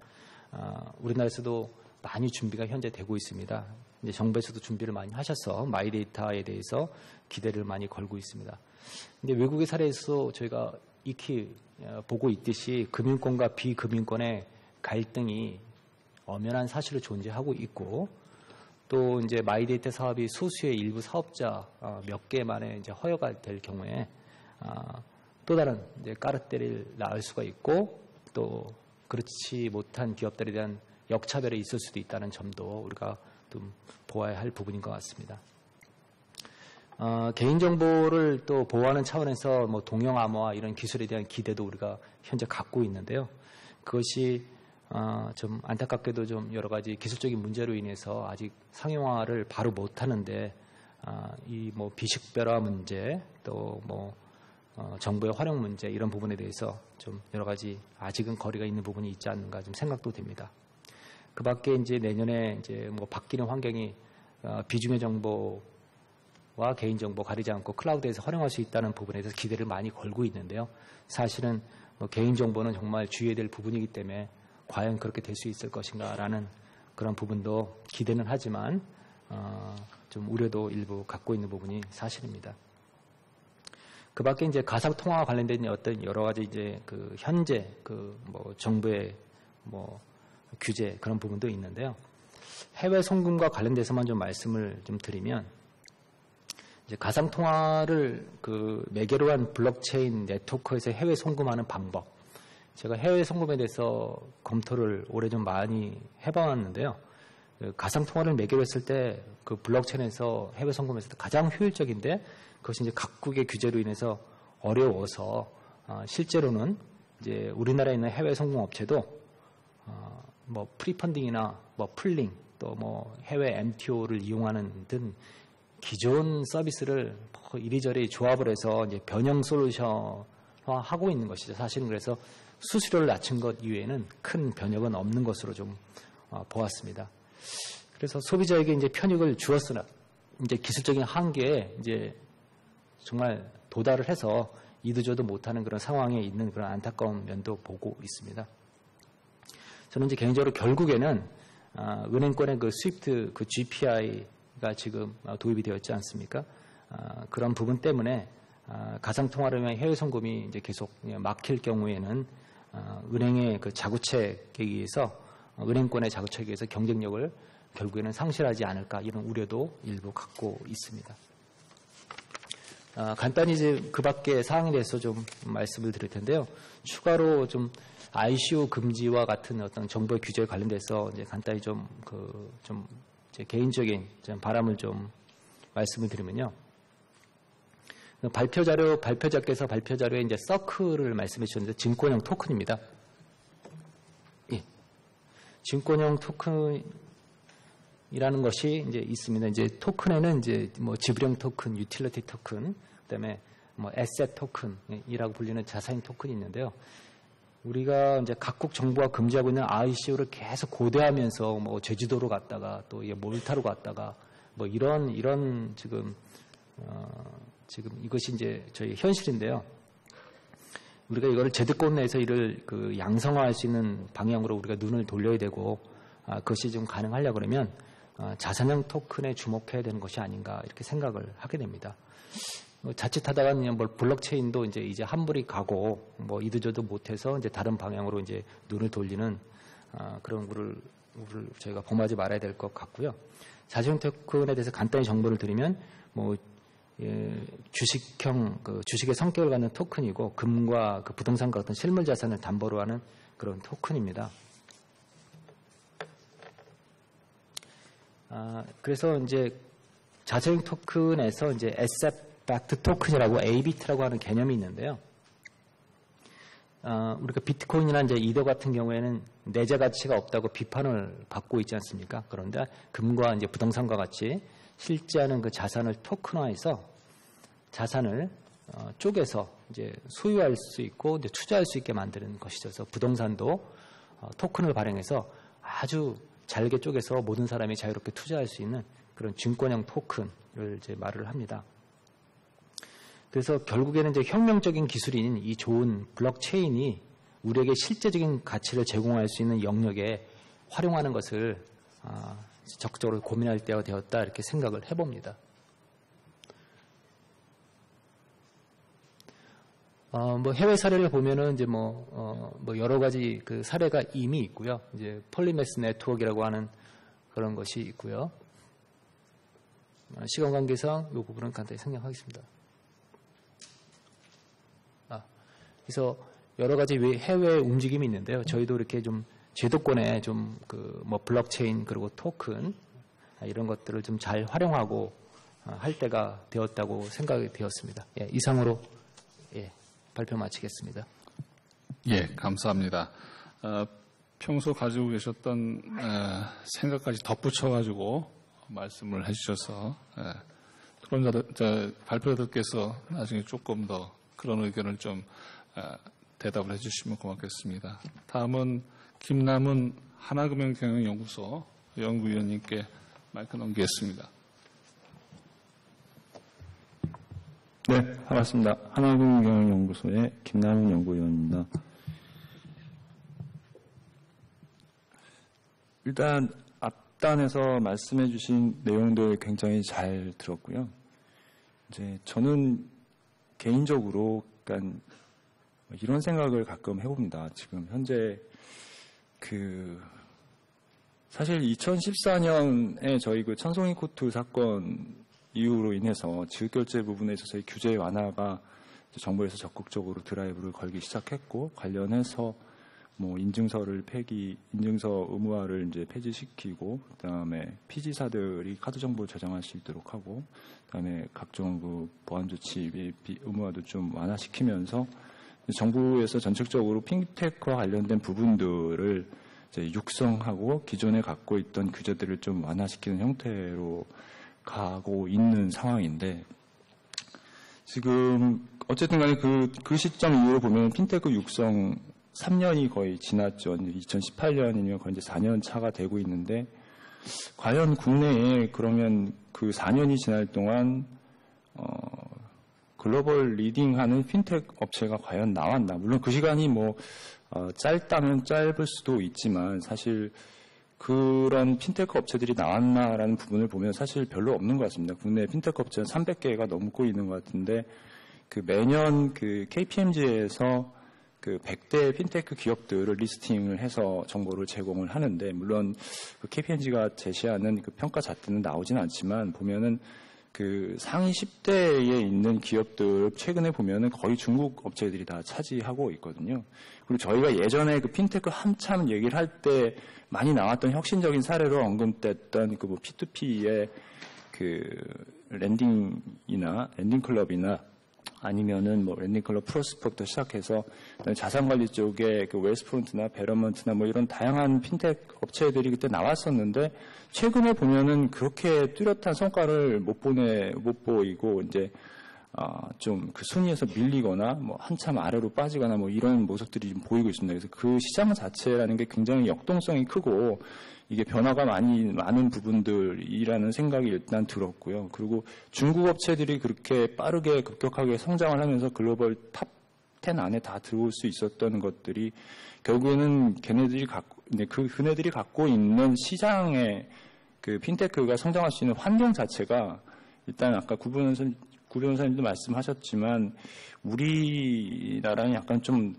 우리나라에서도 많이 준비가 현재 되고 있습니다. 이제 정부에서도 준비를 많이 하셔서 마이데이터에 대해서 기대를 많이 걸고 있습니다. 근데 외국의 사례에서 저희가 익히 보고 있듯이 금융권과 비금융권의 갈등이 엄연한 사실로 존재하고 있고 또 이제 마이데이터 사업이 소수의 일부 사업자 몇 개만의 이제 허여가 될 경우에 또 다른 이제 까르텔을 낳을 수가 있고 또 그렇지 못한 기업들에 대한 역차별이 있을 수도 있다는 점도 우리가 좀 보아야 할 부분인 것 같습니다. 개인정보를 또 보호하는 차원에서 동형 암호화 이런 기술에 대한 기대도 우리가 현재 갖고 있는데요. 그것이 좀 안타깝게도 좀 여러 가지 기술적인 문제로 인해서 아직 상용화를 바로 못하는데 이 뭐 비식별화 문제 또 뭐 정보의 활용 문제 이런 부분에 대해서 좀 여러 가지 아직은 거리가 있는 부분이 있지 않는가 좀 생각도 됩니다. 그 밖에 이제 내년에 이제 뭐 바뀌는 환경이 비중의 정보와 개인 정보 가리지 않고 클라우드에서 활용할 수 있다는 부분에 대해서 기대를 많이 걸고 있는데요. 사실은 뭐 개인 정보는 정말 주의해야 될 부분이기 때문에 과연 그렇게 될 수 있을 것인가라는 그런 부분도 기대는 하지만 좀 우려도 일부 갖고 있는 부분이 사실입니다. 그 밖에 이제 가상 통화와 관련된 어떤 여러 가지 이제 그 현재 그 뭐 정부의 뭐 규제 그런 부분도 있는데요. 해외 송금과 관련돼서만 좀 말씀을 좀 드리면 이제 가상 통화를 그 매개로 한 블록체인 네트워크에서 해외 송금하는 방법. 제가 해외 송금에 대해서 검토를 올해 좀 많이 해봤는데요. 가상 통화를 매개로 했을 때 그 블록체인에서 해외 송금했을 때 가장 효율적인데 그것이 이제 각국의 규제로 인해서 어려워서 실제로는 이제 우리나라에 있는 해외 송금 업체도 뭐 프리펀딩이나 뭐 풀링 또 뭐 해외 MTO를 이용하는 등 기존 서비스를 이리저리 조합을 해서 이제 변형 솔루션화하고 있는 것이죠. 사실은 그래서 수수료를 낮춘 것 이외에는 큰 변혁은 없는 것으로 좀 보았습니다. 그래서 소비자에게 이제 편익을 주었으나 이제 기술적인 한계에 이제 정말 도달을 해서 이도저도 못하는 그런 상황에 있는 그런 안타까운 면도 보고 있습니다. 저는 이제 개인적으로 결국에는 은행권의 그 스위프트 그 GPI가 지금 도입이 되었지 않습니까? 그런 부분 때문에 가상 통화를 위한 해외 송금이 이제 계속 막힐 경우에는 은행의 그 자구책에 의해서 은행권의 자구책에 의해서 경쟁력을 결국에는 상실하지 않을까 이런 우려도 일부 갖고 있습니다. 간단히 이제 그 밖의 사항에 대해서 좀 말씀을 드릴 텐데요. 추가로 좀 ICO 금지와 같은 어떤 정보의 규제에 관련돼서 이제 간단히 좀 제 개인적인 좀 바람을 좀 말씀을 드리면요. 발표자께서 발표 자료에 이제 서클을 말씀해 주셨는데 증권형 토큰입니다. 예. 증권형 토큰이라는 것이 이제 있습니다. 이제 토큰에는 이제 뭐 지불형 토큰, 유틸리티 토큰, 그다음에 뭐 에셋 토큰이라고 불리는 자사인 토큰이 있는데요. 우리가 이제 각국 정부가 금지하고 있는 ICO를 계속 고대하면서 뭐 제주도로 갔다가 또 몰타로 갔다가 뭐 이런 지금 이것이 이제 저희 현실인데요. 우리가 이거를 제도권 내에서 이를 그 양성화할 수 있는 방향으로 우리가 눈을 돌려야 되고 그것이 좀 가능하려고 그러면 자산형 토큰에 주목해야 되는 것이 아닌가 이렇게 생각을 하게 됩니다. 자칫하다가 뭐 블록체인도 이제 환불이 가고 뭐 이도저도 못해서 이제 다른 방향으로 이제 눈을 돌리는 그런 거를 저희가 범하지 말아야 될 것 같고요. 자산형 토큰에 대해서 간단히 정보를 드리면 뭐 주식형 주식의 성격을 갖는 토큰이고 금과 그 부동산과 같은 실물 자산을 담보로 하는 그런 토큰입니다. 그래서 이제 자산형 토큰에서 이제 에셋 백트 토큰이라고 ABT라고 하는 개념이 있는데요. 우리가 비트코인이나 이제 이더 같은 경우에는 내재 가치가 없다고 비판을 받고 있지 않습니까? 그런데 금과 이제 부동산과 같이 실제하는 그 자산을 토큰화해서 자산을 쪼개서 이제 소유할 수 있고 이제 투자할 수 있게 만드는 것이죠. 그래서 부동산도 토큰을 발행해서 아주 잘게 쪼개서 모든 사람이 자유롭게 투자할 수 있는 그런 증권형 토큰을 이제 말을 합니다. 그래서 결국에는 이제 혁명적인 기술인 이 좋은 블록체인이 우리에게 실제적인 가치를 제공할 수 있는 영역에 활용하는 것을 적극적으로 고민할 때가 되었다 이렇게 생각을 해봅니다. 뭐 해외 사례를 보면은 이제 뭐 여러 가지 그 사례가 이미 있고요. 이제 폴리메스 네트워크라고 하는 그런 것이 있고요. 시간 관계상 이 부분은 간단히 생략하겠습니다. 그래서 여러 가지 해외 움직임이 있는데요. 저희도 이렇게 좀 제도권에 좀 그 뭐 블록체인 그리고 토큰 이런 것들을 좀 잘 활용하고 할 때가 되었다고 생각이 되었습니다. 예, 이상으로 발표 마치겠습니다. 예, 감사합니다. 평소 가지고 계셨던 생각까지 덧붙여가지고 말씀을 해주셔서 발표자들께서 나중에 조금 더 그런 의견을 좀 대답을 해주시면 고맙겠습니다. 다음은 김남은 하나금융경영연구소 연구위원님께 마이크 넘기겠습니다. 네, 반갑습니다. 하나금융경영연구소의 김남은 연구위원입니다. 일단 앞단에서 말씀해 주신 내용들 굉장히 잘 들었고요. 이제 저는 개인적으로 그러니까 이런 생각을 가끔 해봅니다. 지금 현재 사실 2014년에 저희 천송이 코트 사건 이후로 인해서 지급결제 부분에 있어서의 규제 완화가 정부에서 적극적으로 드라이브를 걸기 시작했고, 관련해서 인증서 의무화를 이제 폐지시키고, 그다음에 피지사들이 카드 정보를 저장할 수 있도록 하고, 그다음에 각종 보안 조치 의무화도 좀 완화시키면서 정부에서 전체적으로 핀테크와 관련된 부분들을 이제 육성하고 기존에 갖고 있던 규제들을 좀 완화시키는 형태로 가고 있는 상황인데, 지금 어쨌든 간에 그 시점 이후로 보면 핀테크 육성 3년이 거의 지났죠. 2018년이면 거의 이제 4년 차가 되고 있는데, 과연 국내에 그러면 그 4년이 지날 동안 글로벌 리딩하는 핀테크 업체가 과연 나왔나? 물론 그 시간이 짧다면 짧을 수도 있지만, 사실 그런 핀테크 업체들이 나왔나라는 부분을 보면 사실 별로 없는 것 같습니다. 국내 핀테크 업체는 300개가 넘고 있는 것 같은데, 매년 KPMG에서 100대 핀테크 기업들을 리스팅을 해서 정보를 제공을 하는데, 물론 KPMG가 제시하는 평가 잣대는 나오진 않지만, 보면은 상위 10대에 있는 기업들 최근에 보면은 거의 중국 업체들이 다 차지하고 있거든요. 그리고 저희가 예전에 핀테크 한참 얘기를 할 때 많이 나왔던 혁신적인 사례로 언급됐던 P2P의 랜딩클럽이나 아니면은 랜딩클럽 프로스펙부터 시작해서 자산관리 쪽에 웰스프론트나 베러먼트나 이런 다양한 핀테크 업체들이 그때 나왔었는데, 최근에 보면은 그렇게 뚜렷한 성과를 못 보이고 이제 좀 순위에서 밀리거나 한참 아래로 빠지거나 이런 모습들이 좀 보이고 있습니다. 그래서 그 시장 자체라는 게 굉장히 역동성이 크고 이게 변화가 많은 부분들이라는 생각이 일단 들었고요. 그리고 중국 업체들이 그렇게 빠르게 급격하게 성장을 하면서 글로벌 탑 10 안에 다 들어올 수 있었던 것들이 결국에는 그네들이 갖고 있는 시장의 핀테크가 성장할 수 있는 환경 자체가, 일단 아까 구 변호사님도 말씀하셨지만 우리나라는 약간 좀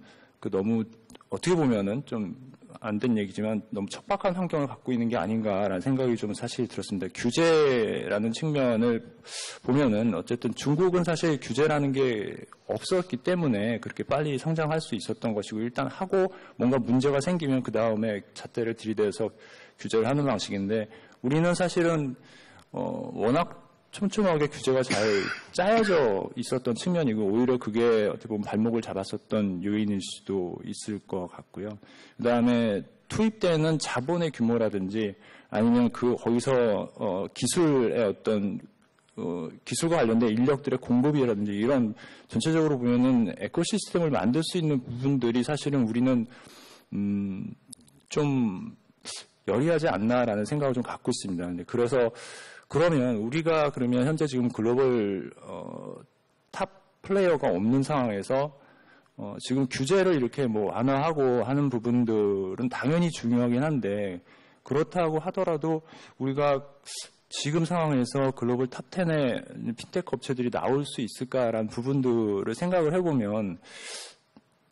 너무 어떻게 보면은 좀 안 된 얘기지만 너무 척박한 환경을 갖고 있는 게 아닌가라는 생각이 좀 사실 들었습니다. 규제라는 측면을 보면은 어쨌든 중국은 사실 규제라는 게 없었기 때문에 그렇게 빨리 성장할 수 있었던 것이고, 일단 하고 뭔가 문제가 생기면 그 다음에 잣대를 들이대서 규제를 하는 방식인데, 우리는 사실은 워낙 촘촘하게 규제가 잘 짜여져 있었던 측면이고, 오히려 그게 어떻게 보면 발목을 잡았었던 요인일 수도 있을 것 같고요. 그 다음에 투입되는 자본의 규모라든지 아니면 거기서 기술의 어떤 기술과 관련된 인력들의 공급이라든지 이런 전체적으로 보면은 에코시스템을 만들 수 있는 부분들이 사실은 우리는 좀 여리하지 않나라는 생각을 좀 갖고 있습니다. 그래서 그러면 우리가 현재 지금 글로벌 탑 플레이어가 없는 상황에서 지금 규제를 이렇게 완화하고 하는 부분들은 당연히 중요하긴 한데, 그렇다고 하더라도 우리가 지금 상황에서 글로벌 탑 10의 핀테크 업체들이 나올 수 있을까라는 부분들을 생각을 해보면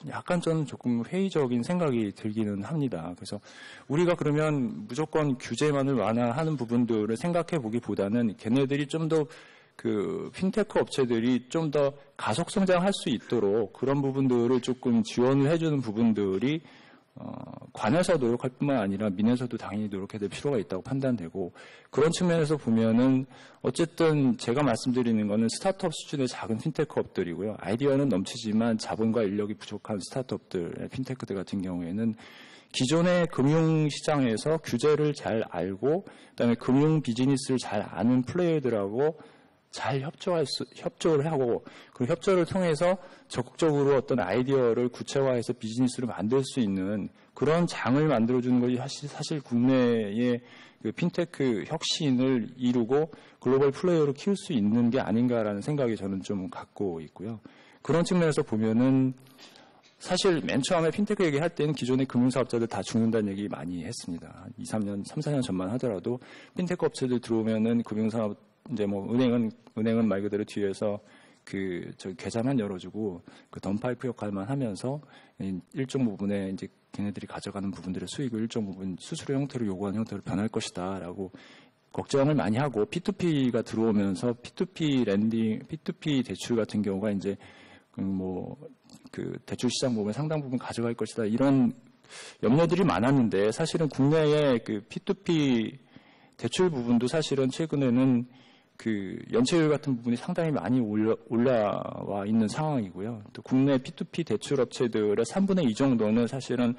약간 저는 조금 회의적인 생각이 들기는 합니다. 그래서 우리가 그러면 무조건 규제만을 완화하는 부분들을 생각해 보기보다는 걔네들이 좀 더 핀테크 업체들이 좀 더 가속 성장할 수 있도록 그런 부분들을 조금 지원을 해주는 부분들이 관에서 노력할 뿐만 아니라 민에서도 당연히 노력해야 될 필요가 있다고 판단되고, 그런 측면에서 보면은 어쨌든 제가 말씀드리는 거는 스타트업 수준의 작은 핀테크 업들이고요. 아이디어는 넘치지만 자본과 인력이 부족한 스타트업들, 핀테크들 같은 경우에는 기존의 금융시장에서 규제를 잘 알고 그다음에 금융 비즈니스를 잘 아는 플레이어들하고 잘 협조를 하고 그 협조를 통해서 적극적으로 어떤 아이디어를 구체화해서 비즈니스로 만들 수 있는 그런 장을 만들어주는 것이 사실 국내의 그 핀테크 혁신을 이루고 글로벌 플레이어로 키울 수 있는 게 아닌가라는 생각이 저는 좀 갖고 있고요. 그런 측면에서 보면은 사실 맨 처음에 핀테크 얘기할 때는 기존의 금융사업자들 다 죽는다는 얘기 많이 했습니다. 3, 4년 전만 하더라도 핀테크 업체들 들어오면은 금융사업 이제 뭐 은행은 말 그대로 뒤에서 계좌만 열어주고 그 덤파이프 역할만 하면서 일정 부분에 이제 걔네들이 가져가는 부분들의 수익을 일정 부분 수수료 형태로 요구하는 형태로 변할 것이다라고 걱정을 많이 하고 P2P가 들어오면서 P2P 랜딩, P2P 대출 같은 경우가 이제 그 대출 시장 부분 상당 부분 가져갈 것이다 이런 염려들이 많았는데 사실은 국내의 그 P2P 대출 부분도 사실은 최근에는 그 연체율 같은 부분이 상당히 많이 올라와 있는 상황이고요. 또 국내 P2P 대출 업체들의 3분의 2 정도는 사실은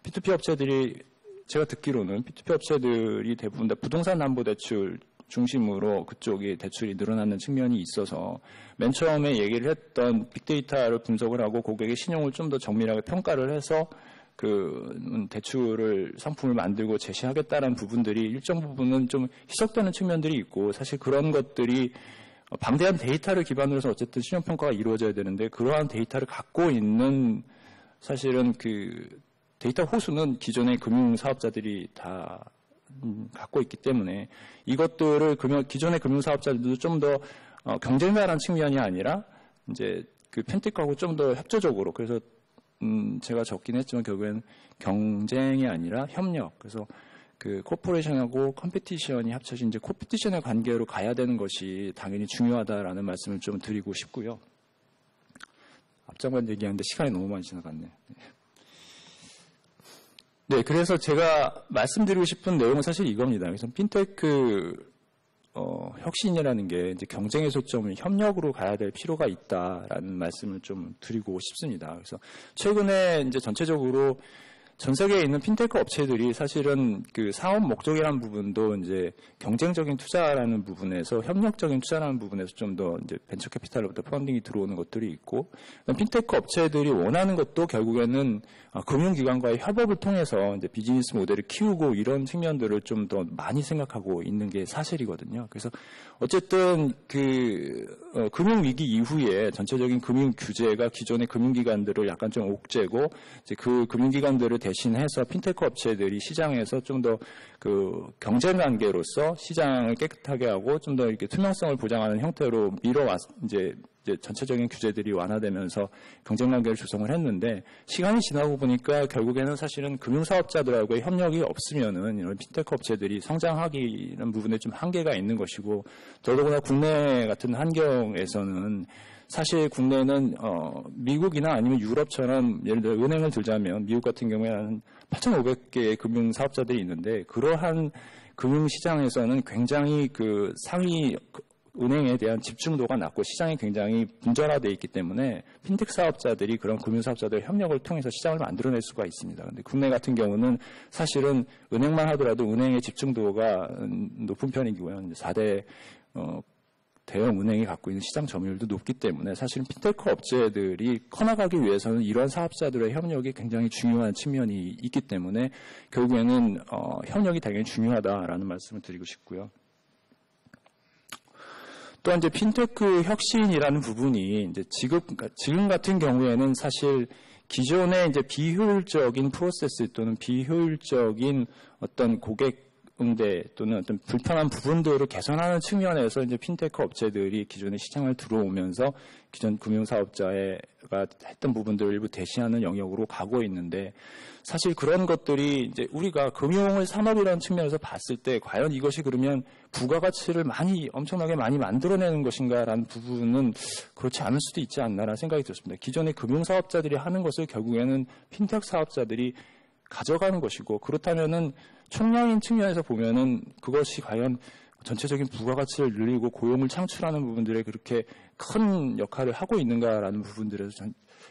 P2P 업체들이 제가 듣기로는 P2P 업체들이 대부분 다 부동산 담보 대출 중심으로 그쪽이 대출이 늘어나는 측면이 있어서 맨 처음에 얘기를 했던 빅데이터를 분석을 하고 고객의 신용을 좀 더 정밀하게 평가를 해서 그 대출을 상품을 만들고 제시하겠다는 부분들이 일정 부분은 좀 희석되는 측면들이 있고 사실 그런 것들이 방대한 데이터를 기반으로 해서 어쨌든 신용평가가 이루어져야 되는데 그러한 데이터를 갖고 있는 사실은 그 데이터 호수는 기존의 금융사업자들이 다 갖고 있기 때문에 이것들을 기존의 금융사업자들도 좀 더 경쟁자라는 측면이 아니라 이제 그 핀테크하고 좀 더 협조적으로 그래서 제가 적긴 했지만 결국엔 경쟁이 아니라 협력. 그래서 그 코퍼레이션하고 컴피티션이 합쳐진 이제 코피티션의 관계로 가야 되는 것이 당연히 중요하다라는 말씀을 좀 드리고 싶고요. 앞장만 얘기하는데 시간이 너무 많이 지나갔네요. 네, 그래서 제가 말씀드리고 싶은 내용은 사실 이겁니다. 그래서 핀테크 혁신이라는 게 이제 경쟁의 소점을 협력으로 가야 될 필요가 있다라는 말씀을 좀 드리고 싶습니다. 그래서 최근에 이제 전체적으로 전 세계에 있는 핀테크 업체들이 사실은 그 사업 목적이라는 부분도 이제 경쟁적인 투자라는 부분에서 협력적인 투자라는 부분에서 좀 더 이제 벤처 캐피탈로부터 펀딩이 들어오는 것들이 있고 핀테크 업체들이 원하는 것도 결국에는 금융기관과의 협업을 통해서 이제 비즈니스 모델을 키우고 이런 측면들을 좀 더 많이 생각하고 있는 게 사실이거든요. 그래서 어쨌든 그 금융위기 이후에 전체적인 금융 규제가 기존의 금융기관들을 약간 좀 옥죄고 이제 그 금융기관들을 대신해서 핀테크 업체들이 시장에서 좀 더 그 경쟁 관계로서 시장을 깨끗하게 하고 좀 더 이렇게 투명성을 보장하는 형태로 이제 전체적인 규제들이 완화되면서 경쟁 관계를 조성을 했는데 시간이 지나고 보니까 결국에는 사실은 금융사업자들하고의 협력이 없으면은 이런 핀테크 업체들이 성장하기는 부분에 좀 한계가 있는 것이고 더더구나 국내 같은 환경에서는 사실 국내는 미국이나 아니면 유럽처럼 예를 들어 은행을 들자면 미국 같은 경우에 한 8,500개의 금융사업자들이 있는데 그러한 금융시장에서는 굉장히 그 상위 은행에 대한 집중도가 낮고 시장이 굉장히 분절화되어 있기 때문에 핀테크 사업자들이 그런 금융사업자들의 협력을 통해서 시장을 만들어낼 수가 있습니다. 그런데 국내 같은 경우는 사실은 은행만 하더라도 은행의 집중도가 높은 편이고요. 4대 대형 은행이 갖고 있는 시장 점유율도 높기 때문에 사실은 핀테크 업체들이 커나가기 위해서는 이런 사업자들의 협력이 굉장히 중요한 측면이 있기 때문에 결국에는 협력이 당연히 중요하다라는 말씀을 드리고 싶고요. 또 이제 핀테크 혁신이라는 부분이 이제 지금 같은 경우에는 사실 기존의 이제 비효율적인 프로세스 또는 비효율적인 어떤 고객 응대 또는 어떤 불편한 부분들을 개선하는 측면에서 이제 핀테크 업체들이 기존의 시장을 들어오면서 기존 금융사업자가 했던 부분들을 일부 대신하는 영역으로 가고 있는데 사실 그런 것들이 이제 우리가 금융을 산업이라는 측면에서 봤을 때 과연 이것이 그러면 부가가치를 엄청나게 많이 만들어내는 것인가라는 부분은 그렇지 않을 수도 있지 않나라는 생각이 들었습니다. 기존의 금융사업자들이 하는 것을 결국에는 핀테크 사업자들이 가져가는 것이고 그렇다면은 총량인 측면에서 보면은 그것이 과연 전체적인 부가가치를 늘리고 고용을 창출하는 부분들에 그렇게 큰 역할을 하고 있는가라는 부분들에서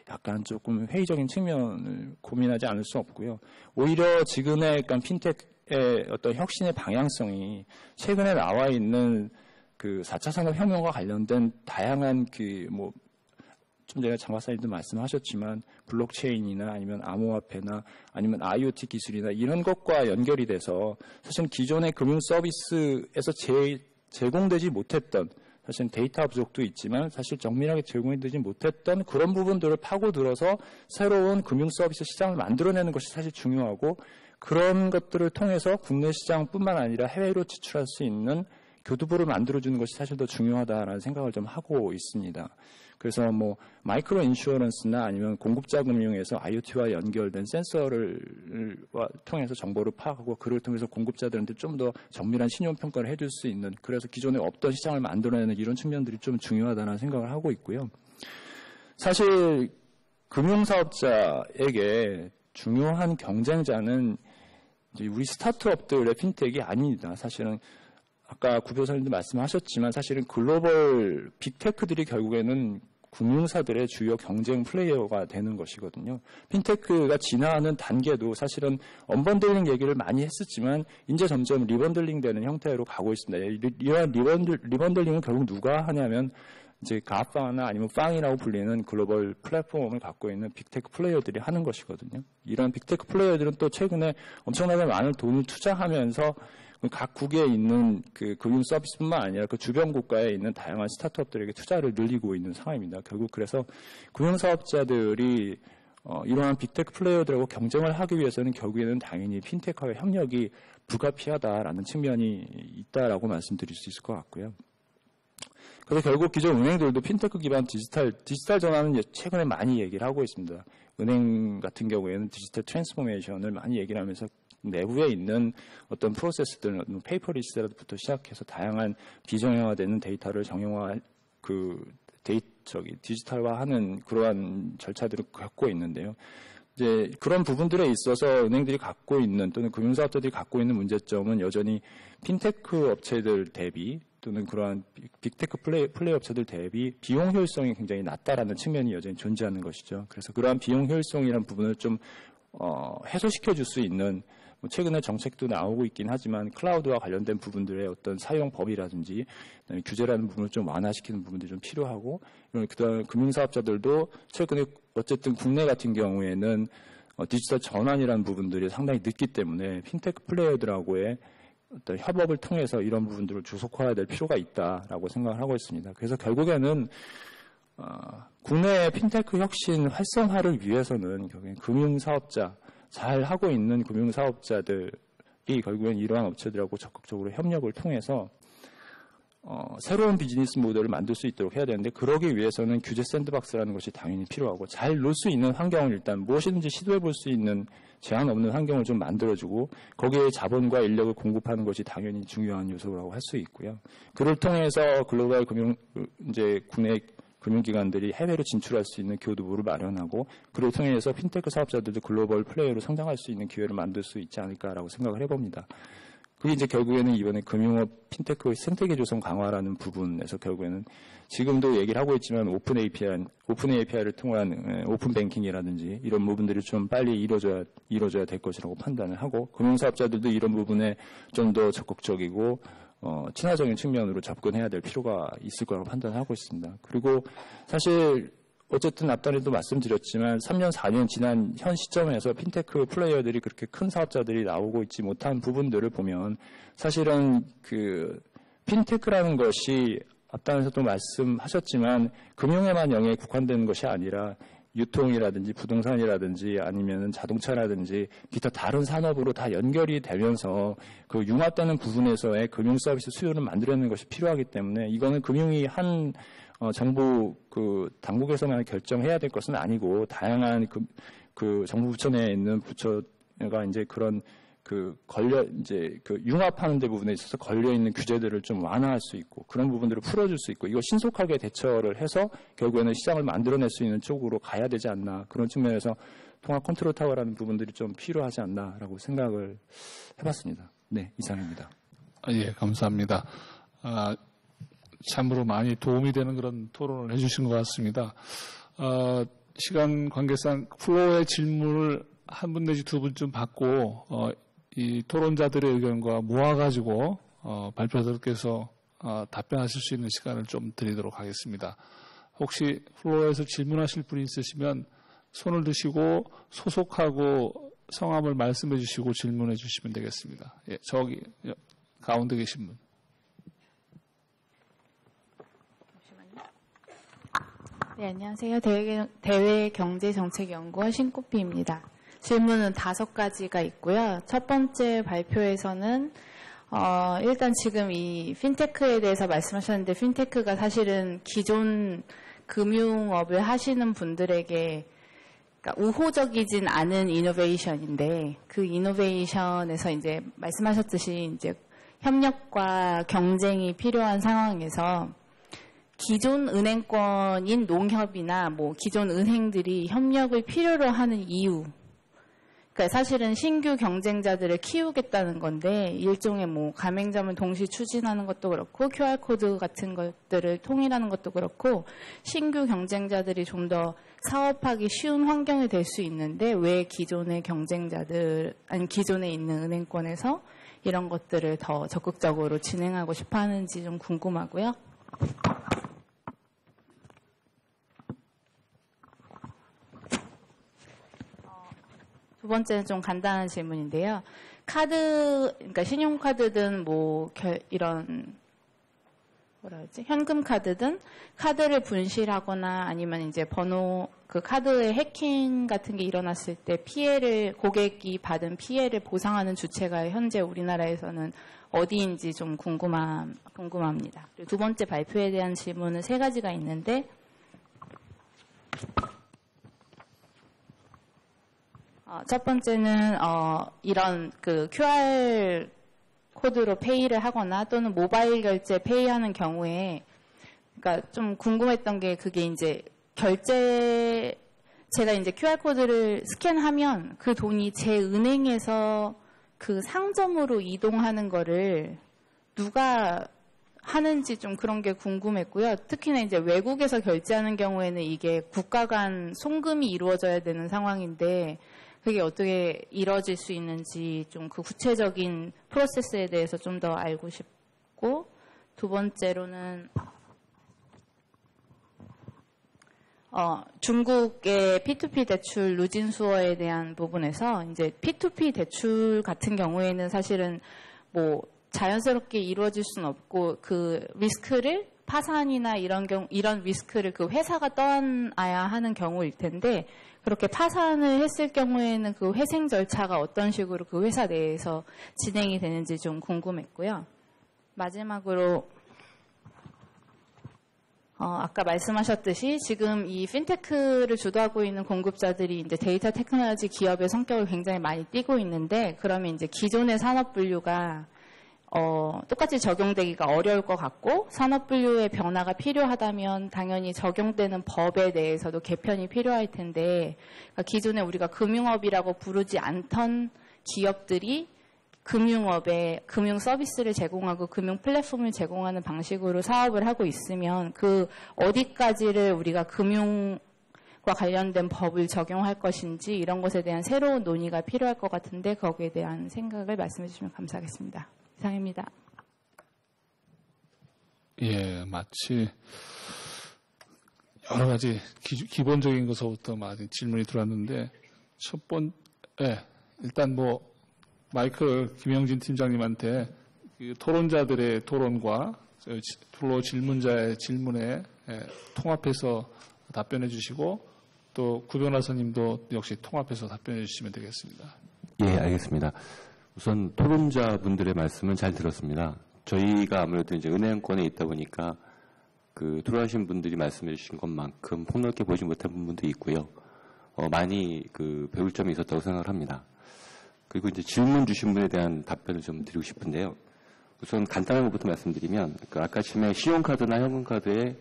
약간 조금 회의적인 측면을 고민하지 않을 수 없고요. 오히려 지금의 약간 핀테크의 어떤 혁신의 방향성이 최근에 나와 있는 그 4차 산업혁명과 관련된 다양한 좀 전에 장 박사님도 말씀하셨지만 블록체인이나 아니면 암호화폐나 아니면 IoT 기술이나 이런 것과 연결이 돼서 사실 기존의 금융 서비스에서 제공되지 못했던 사실 데이터 부족도 있지만 사실 정밀하게 제공되지 못했던 그런 부분들을 파고들어서 새로운 금융 서비스 시장을 만들어내는 것이 사실 중요하고 그런 것들을 통해서 국내 시장뿐만 아니라 해외로 진출할 수 있는 교두보를 만들어주는 것이 사실 더 중요하다라는 생각을 좀 하고 있습니다. 그래서 마이크로 인슈어런스나 아니면 공급자 금융에서 IoT와 연결된 센서를 통해서 정보를 파악하고 그를 통해서 공급자들한테 좀 더 정밀한 신용 평가를 해줄 수 있는 그래서 기존에 없던 시장을 만들어내는 이런 측면들이 좀 중요하다는 생각을 하고 있고요. 사실 금융사업자에게 중요한 경쟁자는 우리 스타트업들의 핀텍이 아닙니다. 사실은 아까 구 변호사님도 말씀하셨지만 사실은 글로벌 빅테크들이 결국에는 금융사들의 주요 경쟁 플레이어가 되는 것이거든요. 핀테크가 진화하는 단계도 사실은 언번들링 얘기를 많이 했었지만 이제 점점 리번들링 되는 형태로 가고 있습니다. 이러한 리번들링은 결국 누가 하냐면 이제 가파나 아니면 빵이라고 불리는 글로벌 플랫폼을 갖고 있는 빅테크 플레이어들이 하는 것이거든요. 이런 빅테크 플레이어들은 또 최근에 엄청나게 많은 돈을 투자하면서 각 국에 있는 그 금융 서비스뿐만 아니라 그 주변 국가에 있는 다양한 스타트업들에게 투자를 늘리고 있는 상황입니다. 결국 그래서 금융사업자들이 이러한 빅테크 플레이어들하고 경쟁을 하기 위해서는 결국에는 당연히 핀테크와의 협력이 불가피하다라는 측면이 있다라고 말씀드릴 수 있을 것 같고요. 그래서 결국 기존 은행들도 핀테크 기반 디지털 전환은 최근에 많이 얘기를 하고 있습니다. 은행 같은 경우에는 디지털 트랜스포메이션을 많이 얘기를 하면서 내부에 있는 어떤 프로세스들, 페이퍼리스부터 시작해서 다양한 비정형화되는 데이터를 정형화, 디지털화하는 그러한 절차들을 갖고 있는데요. 이제 그런 부분들에 있어서 은행들이 갖고 있는 또는 금융사업자들이 갖고 있는 문제점은 여전히 핀테크 업체들 대비 또는 그러한 빅테크 플레이 업체들 대비 비용 효율성이 굉장히 낮다라는 측면이 여전히 존재하는 것이죠. 그래서 그러한 비용 효율성이라는 부분을 좀 해소시켜 줄 수 있는 최근에 정책도 나오고 있긴 하지만 클라우드와 관련된 부분들의 어떤 사용 법이라든지 규제라는 부분을 좀 완화시키는 부분들이 좀 필요하고 그다음에 금융사업자들도 최근에 어쨌든 국내 같은 경우에는 디지털 전환이라는 부분들이 상당히 늦기 때문에 핀테크 플레이어들하고의 어떤 협업을 통해서 이런 부분들을 주속화해야 될 필요가 있다라고 생각을 하고 있습니다. 그래서 결국에는 국내 핀테크 혁신 활성화를 위해서는 결국엔 금융사업자 잘 하고 있는 금융사업자들이 결국엔 이러한 업체들하고 적극적으로 협력을 통해서 새로운 비즈니스 모델을 만들 수 있도록 해야 되는데 그러기 위해서는 규제 샌드박스라는 것이 당연히 필요하고 잘 놀 수 있는 환경을 일단 무엇이든지 시도해 볼 수 있는 제한 없는 환경을 좀 만들어주고 거기에 자본과 인력을 공급하는 것이 당연히 중요한 요소라고 할 수 있고요. 그를 통해서 글로벌 국내 금융기관들이 해외로 진출할 수 있는 교두보를 마련하고 그를 통해서 핀테크 사업자들도 글로벌 플레이어로 성장할 수 있는 기회를 만들 수 있지 않을까라고 생각을 해봅니다. 그게 이제 결국에는 이번에 금융업 핀테크의 생태계 조성 강화라는 부분에서 결국에는 지금도 얘기를 하고 있지만 오픈 API를 통한 오픈 뱅킹이라든지 이런 부분들이 좀 빨리 이루어져야 될 것이라고 판단을 하고 금융사업자들도 이런 부분에 좀 더 적극적이고 친화적인 측면으로 접근해야 될 필요가 있을 거라고 판단하고 있습니다. 그리고 사실 어쨌든 앞단에도 말씀드렸지만 3년, 4년 지난 현 시점에서 핀테크 플레이어들이 그렇게 큰 사업자들이 나오고 있지 못한 부분들을 보면 사실은 핀테크라는 것이 앞단에서도 말씀하셨지만 금융에만 영역에 국한되는 것이 아니라 유통이라든지 부동산이라든지 아니면 자동차라든지 기타 다른 산업으로 다 연결이 되면서 그 융합되는 부분에서의 금융 서비스 수요를 만들어내는 것이 필요하기 때문에 이거는 금융이 한 정부 당국에서만 결정해야 될 것은 아니고 다양한 정부 부처 내에 있는 부처가 이제 그런 융합하는 데 부분에 있어서 걸려있는 규제들을 좀 완화할 수 있고 그런 부분들을 풀어줄 수 있고 이거 신속하게 대처를 해서 결국에는 시장을 만들어낼 수 있는 쪽으로 가야 되지 않나 그런 측면에서 통합 컨트롤 타워라는 부분들이 좀 필요하지 않나라고 생각을 해봤습니다. 네, 이상입니다. 예, 감사합니다. 참으로 많이 도움이 되는 그런 토론을 해주신 것 같습니다. 시간 관계상 플로어의 질문을 한 분 내지 두 분쯤 받고 이 토론자들의 의견과 모아가지고 발표자들께서 답변하실 수 있는 시간을 좀 드리도록 하겠습니다. 혹시 플로어에서 질문하실 분이 있으시면 손을 드시고 소속하고 성함을 말씀해 주시고 질문해 주시면 되겠습니다. 예, 저기 가운데 계신 분. 네, 안녕하세요. 대외경제정책연구원 신코피입니다. 질문은 5가지가 있고요. 첫 번째 발표에서는 일단 지금 이 핀테크에 대해서 말씀하셨는데 핀테크가 사실은 기존 금융업을 하시는 분들에게 그러니까 우호적이진 않은 이노베이션인데 그 이노베이션에서 이제 말씀하셨듯이 이제 협력과 경쟁이 필요한 상황에서 기존 은행권인 농협이나 뭐 기존 은행들이 협력을 필요로 하는 이유, 그러니까 사실은 신규 경쟁자들을 키우겠다는 건데 일종의 뭐 가맹점을 동시 추진하는 것도 그렇고 QR 코드 같은 것들을 통일하는 것도 그렇고 신규 경쟁자들이 좀 더 사업하기 쉬운 환경이 될 수 있는데 왜 기존의 경쟁자들 아니 기존에 있는 은행권에서 이런 것들을 더 적극적으로 진행하고 싶어 하는지 좀 궁금하고요. 두 번째는 좀 간단한 질문인데요. 그러니까 신용카드든 뭐 이런 현금 카드든 카드를 분실하거나 아니면 이제 그 카드의 해킹 같은 게 일어났을 때 고객이 받은 피해를 보상하는 주체가 현재 우리나라에서는 어디인지 좀 궁금합니다. 그리고 두 번째 발표에 대한 질문은 3가지가 있는데 첫 번째는 이런 그 QR 코드로 페이를 하거나 또는 모바일 결제 페이하는 경우에 그러니까 좀 궁금했던 게 그게 이제 제가 이제 QR 코드를 스캔하면 그 돈이 제 은행에서 그 상점으로 이동하는 거를 누가 하는지 좀 그런 게 궁금했고요. 특히나 이제 외국에서 결제하는 경우에는 이게 국가 간 송금이 이루어져야 되는 상황인데 그게 어떻게 이루어질 수 있는지 좀 그 구체적인 프로세스에 대해서 좀 더 알고 싶고 두 번째로는 중국의 P2P 대출 누진수어에 대한 부분에서 이제 P2P 대출 같은 경우에는 사실은 뭐 자연스럽게 이루어질 수는 없고 그 리스크를 파산이나 이런 리스크를 그 회사가 떠안아야 하는 경우일 텐데 그렇게 파산을 했을 경우에는 그 회생 절차가 어떤 식으로 그 회사 내에서 진행이 되는지 좀 궁금했고요. 마지막으로 아까 말씀하셨듯이 지금 이 핀테크를 주도하고 있는 공급자들이 이제 데이터 테크놀로지 기업의 성격을 굉장히 많이 띠고 있는데 그러면 이제 기존의 산업 분류가 똑같이 적용되기가 어려울 것 같고 산업분류의 변화가 필요하다면 당연히 적용되는 법에 대해서도 개편이 필요할 텐데 그러니까 기존에 우리가 금융업이라고 부르지 않던 기업들이 금융업에 금융 서비스를 제공하고 금융 플랫폼을 제공하는 방식으로 사업을 하고 있으면 그 어디까지를 우리가 금융과 관련된 법을 적용할 것인지 이런 것에 대한 새로운 논의가 필요할 것 같은데 거기에 대한 생각을 말씀해 주시면 감사하겠습니다. 이상입니다. 예, 마치 여러 가지 기본적인 것부터 많이 질문이 들어왔는데 일단 뭐 마이클 김영진 팀장님한테 그 토론자들의 토론과 플로어 질문자의 질문에 통합해서 답변해 주시고 또 구 변호사님도 역시 통합해서 답변해 주시면 되겠습니다. 예, 알겠습니다. 우선 토론자분들의 말씀은 잘 들었습니다. 저희가 아무래도 이제 은행권에 있다 보니까 그 토론하신 분들이 말씀해 주신 것만큼 폭넓게 보지 못한 부분도 있고요. 많이 그 배울 점이 있었다고 생각을 합니다. 그리고 이제 질문 주신 분에 대한 답변을 좀 드리고 싶은데요. 우선 간단한 것부터 말씀드리면 아까 처음에 신용카드나 현금카드에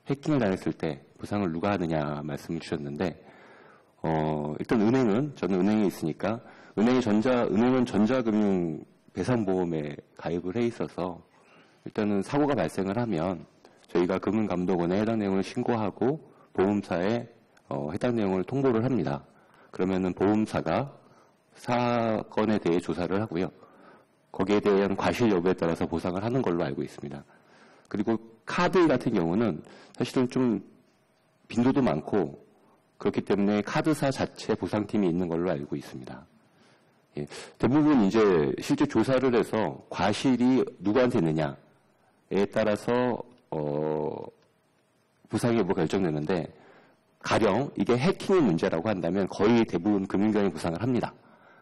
해킹을 당했을 때 보상을 누가 하느냐 말씀을 주셨는데 일단 저는 은행에 있으니까 은행은 전자금융 배상보험에 가입을 해 있어서 일단은 사고가 발생을 하면 저희가 금융감독원에 해당 내용을 신고하고 보험사에 해당 내용을 통보를 합니다. 그러면은 보험사가 사건에 대해 조사를 하고요. 거기에 대한 과실 여부에 따라서 보상을 하는 걸로 알고 있습니다. 그리고 카드 같은 경우는 사실은 좀 빈도도 많고 그렇기 때문에 카드사 자체 보상팀이 있는 걸로 알고 있습니다. 예, 대부분 이제 실제 조사를 해서 과실이 누구한테 있느냐에 따라서 보상 여부가 결정되는데 가령 이게 해킹의 문제라고 한다면 거의 대부분 금융경이 보상을 합니다.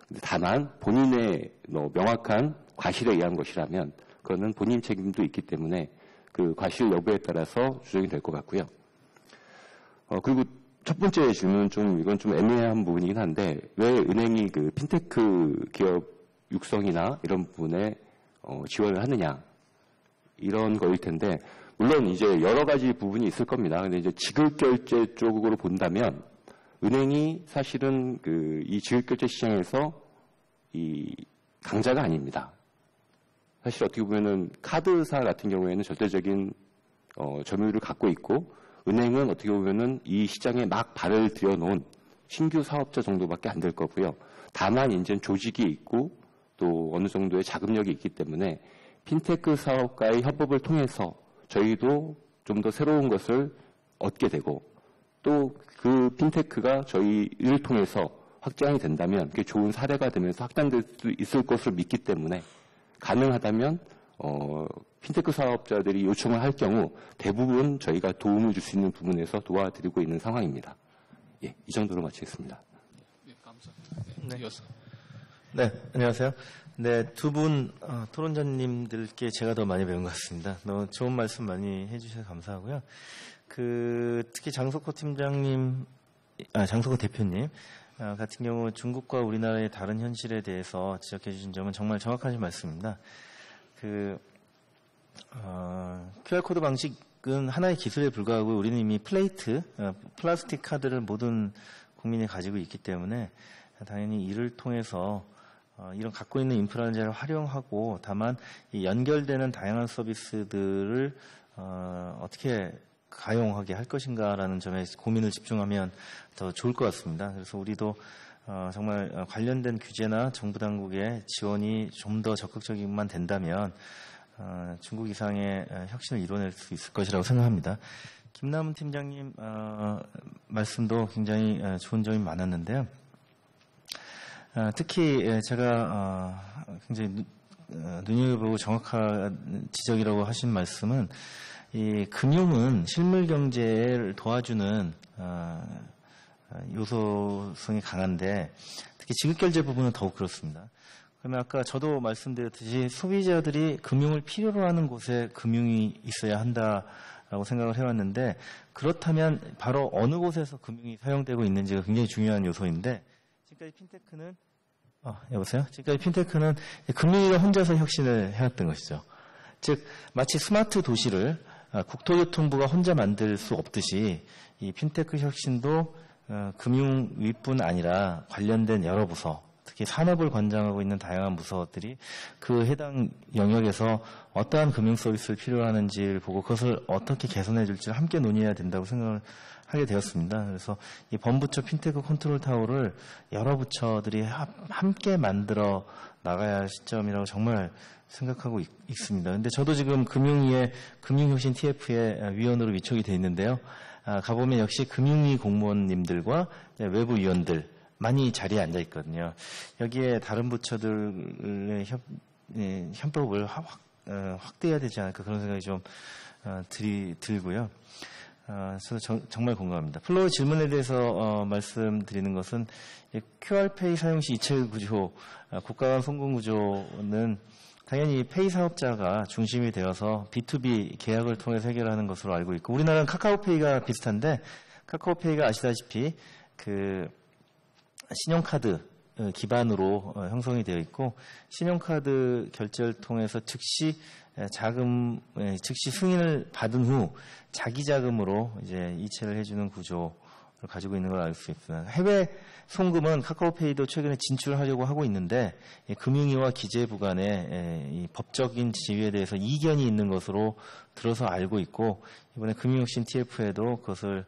근데 다만 본인의 명확한 과실에 의한 것이라면 그거는 본인 책임도 있기 때문에 그 과실 여부에 따라서 조정이 될 것 같고요. 그리고 첫 번째 질문은 이건 좀 애매한 부분이긴 한데 왜 은행이 그 핀테크 기업 육성이나 이런 부분에 지원을 하느냐 이런 거일 텐데 물론 이제 여러 가지 부분이 있을 겁니다. 근데 이제 지급결제 쪽으로 본다면 은행이 사실은 이 지급결제 시장에서 이 강자가 아닙니다. 사실 어떻게 보면은 카드사 같은 경우에는 절대적인 점유율을 갖고 있고 은행은 어떻게 보면은 이 시장에 막 발을 들여놓은 신규 사업자 정도밖에 안 될 거고요. 다만 이제 조직이 있고 또 어느 정도의 자금력이 있기 때문에 핀테크 사업과의 협업을 통해서 저희도 좀 더 새로운 것을 얻게 되고 또 그 핀테크가 저희를 통해서 확장이 된다면 그게 좋은 사례가 되면서 확장될 수 있을 것으로 믿기 때문에 가능하다면 핀테크 사업자들이 요청을 할 경우 대부분 저희가 도움을 줄 수 있는 부분에서 도와드리고 있는 상황입니다. 예, 이 정도로 마치겠습니다. 네, 감사합니다. 네, 이어서. 네, 안녕하세요. 네, 두 분 토론자님들께 제가 더 많이 배운 것 같습니다. 너무 좋은 말씀 많이 해주셔서 감사하고요. 특히 장석호 대표님 같은 경우 중국과 우리나라의 다른 현실에 대해서 지적해 주신 점은 정말 정확하신 말씀입니다. QR코드 방식은 하나의 기술에 불과하고 우리는 이미 플라스틱 카드를 모든 국민이 가지고 있기 때문에 당연히 이를 통해서 이런 갖고 있는 인프라를 잘 활용하고 다만 이 연결되는 다양한 서비스들을 어떻게 가용하게 할 것인가라는 점에 고민을 집중하면 더 좋을 것 같습니다. 그래서 우리도 정말 관련된 규제나 정부 당국의 지원이 좀 더 적극적이만 된다면 중국 이상의 혁신을 이뤄낼 수 있을 것이라고 생각합니다. 김남훈 팀장님 말씀도 굉장히 좋은 점이 많았는데요. 특히 제가 굉장히 눈여겨보고 정확한 지적이라고 하신 말씀은 이 금융은 실물 경제를 도와주는 요소성이 강한데 특히 지급결제 부분은 더욱 그렇습니다. 그러면 아까 저도 말씀드렸듯이 소비자들이 금융을 필요로 하는 곳에 금융이 있어야 한다라고 생각을 해왔는데 그렇다면 바로 어느 곳에서 금융이 사용되고 있는지가 굉장히 중요한 요소인데 지금까지 핀테크는 지금까지 핀테크는 금융위가 혼자서 혁신을 해왔던 것이죠. 즉 마치 스마트 도시를 국토교통부가 혼자 만들 수 없듯이 이 핀테크 혁신도 금융위뿐 아니라 관련된 여러 부서, 특히 산업을 관장하고 있는 다양한 부서들이 그 해당 영역에서 어떠한 금융 서비스를 필요로 하는지를 보고 그것을 어떻게 개선해 줄지를 함께 논의해야 된다고 생각을 하게 되었습니다. 그래서 이 범부처 핀테크 컨트롤 타워를 여러 부처들이 함께 만들어 나가야 할 시점이라고 정말 생각하고 있습니다. 근데 저도 지금 금융위의 금융혁신 TF의 위원으로 위촉이 되어 있는데요. 가보면 역시 금융위 공무원님들과 외부 위원들 많이 자리에 앉아 있거든요. 여기에 다른 부처들의 협업을 확대해야 되지 않을까 그런 생각이 좀 들고요. 저도 정말 공감합니다. 플로우 질문에 대해서 말씀드리는 것은 QR페이 사용 시 이체 구조, 국가 간 송금 구조는 당연히 페이 사업자가 중심이 되어서 B2B 계약을 통해서 해결하는 것으로 알고 있고 우리나라는 카카오페이가 비슷한데 카카오페이가 아시다시피 신용카드 기반으로 형성이 되어 있고 신용카드 결제를 통해서 즉시 승인을 받은 후 자기 자금으로 이제 이체를 해주는 구조를 가지고 있는 걸 알 수 있습니다. 해외 송금은 카카오페이도 최근에 진출하려고 하고 있는데 금융위와 기재부 간의 이 법적인 지위에 대해서 이견이 있는 것으로 들어서 알고 있고 이번에 금융혁신 TF에도 그것을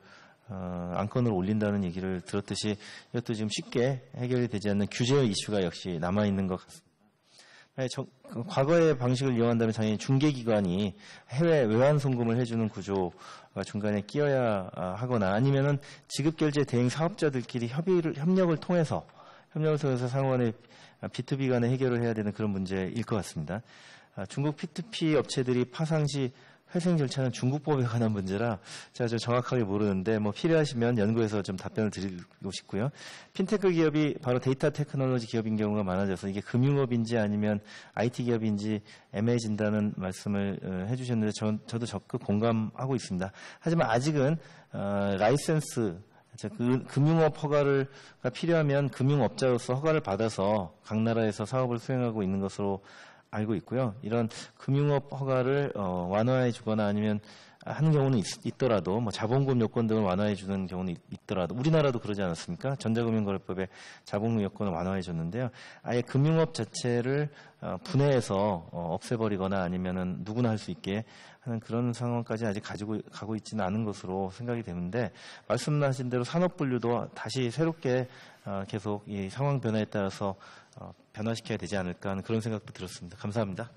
안건으로 올린다는 얘기를 들었듯이 이것도 지금 쉽게 해결이 되지 않는 규제의 이슈가 역시 남아있는 것 같습니다. 과거의 방식을 이용한다면 당연히 중개기관이 해외 외환 송금을 해주는 구조가 중간에 끼어야 하거나 아니면은 지급결제 대행 사업자들끼리 협력을 통해서 상호간의 B2B 간에 해결을 해야 되는 그런 문제일 것 같습니다. 중국 P2P 업체들이 파상 시 회생 절차는 중국법에 관한 문제라 제가 좀 정확하게 모르는데 필요하시면 연구해서 좀 답변을 드리고 싶고요. 핀테크 기업이 바로 데이터 테크놀로지 기업인 경우가 많아져서 이게 금융업인지 아니면 IT 기업인지 애매해진다는 말씀을 해주셨는데 저도 적극 공감하고 있습니다. 하지만 아직은 라이센스 금융업 허가가 필요하면 금융업자로서 허가를 받아서 각 나라에서 사업을 수행하고 있는 것으로 알고 있고요. 이런 금융업 허가를 완화해 주거나 아니면 하는 경우는 있더라도 자본금 요건 등을 완화해 주는 경우는 있더라도 우리나라도 그러지 않았습니까? 전자금융거래법에 자본금 요건을 완화해 줬는데요. 아예 금융업 자체를 분해해서 없애버리거나 아니면은 누구나 할 수 있게 하는 그런 상황까지 아직 가고 있지는 않은 것으로 생각이 되는데 말씀하신 대로 산업 분류도 다시 새롭게 계속 이 상황 변화에 따라서 변화시켜야 되지 않을까 하는 그런 생각도 들었습니다. 감사합니다.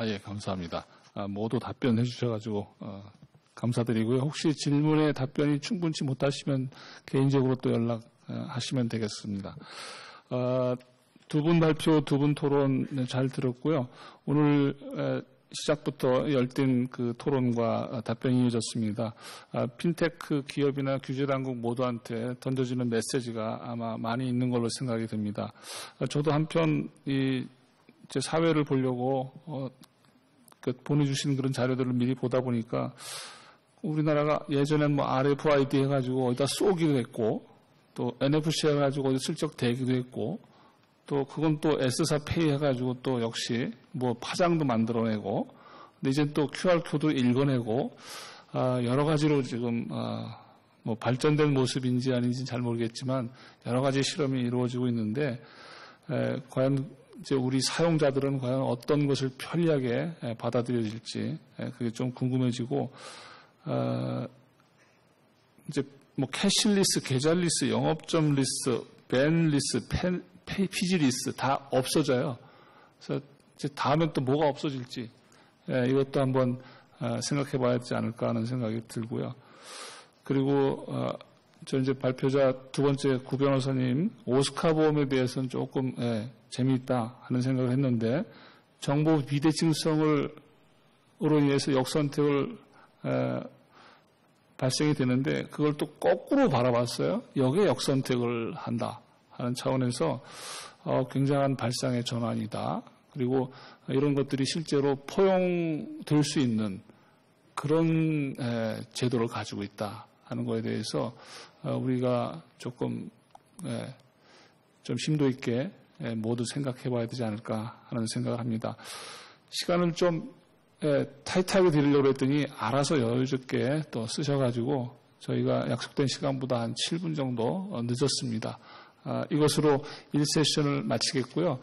예, 감사합니다. 모두 답변해 주셔가지고 감사드리고요. 혹시 질문에 답변이 충분치 못하시면 개인적으로 또 연락하시면 되겠습니다. 두 분 발표, 두 분 토론 잘 들었고요. 오늘 시작부터 열띤 그 토론과 답변이 이어졌습니다. 핀테크 기업이나 규제당국 모두한테 던져지는 메시지가 아마 많이 있는 걸로 생각이 듭니다. 저도 한편 제 사회를 보려고 보내주신 그런 자료들을 미리 보다 보니까 우리나라가 예전엔 RFID 해가지고 어디다 쏘기도 했고 또 NFC 해가지고 어디 슬쩍 대기도 했고 또 그건 또 S사 페이 해가지고 또 역시 파장도 만들어내고 근데 이제 또 QR코드 읽어내고 여러 가지로 지금 발전된 모습인지 아닌지 잘 모르겠지만 여러 가지 실험이 이루어지고 있는데 과연 이제 우리 사용자들은 과연 어떤 것을 편리하게 받아들여질지 그게 좀 궁금해지고 이제 캐시리스, 계좌리스, 영업점 리스, 밴 리스, 피지 리스 다 없어져요. 그래서 이제 다음엔 또 뭐가 없어질지 이것도 한번 생각해 봐야 되지 않을까 하는 생각이 들고요. 그리고 저 이제 발표자 두 번째 구 변호사님 오스카 보험에 대해서는 조금 재미있다 하는 생각을 했는데 정보 비대칭성으로 인해서 역선택을 발생이 되는데 그걸 또 거꾸로 바라봤어요. 여기에 역선택을 한다 하는 차원에서 굉장한 발상의 전환이다. 그리고 이런 것들이 실제로 포용될 수 있는 그런 제도를 가지고 있다 하는 것에 대해서 우리가 조금 좀 심도 있게 모두 생각해 봐야 되지 않을까 하는 생각을 합니다. 시간을 좀 타이트하게 드리려고 했더니 알아서 여유롭게 또 쓰셔가지고 저희가 약속된 시간보다 한 7분 정도 늦었습니다. 이것으로 1세션을 마치겠고요.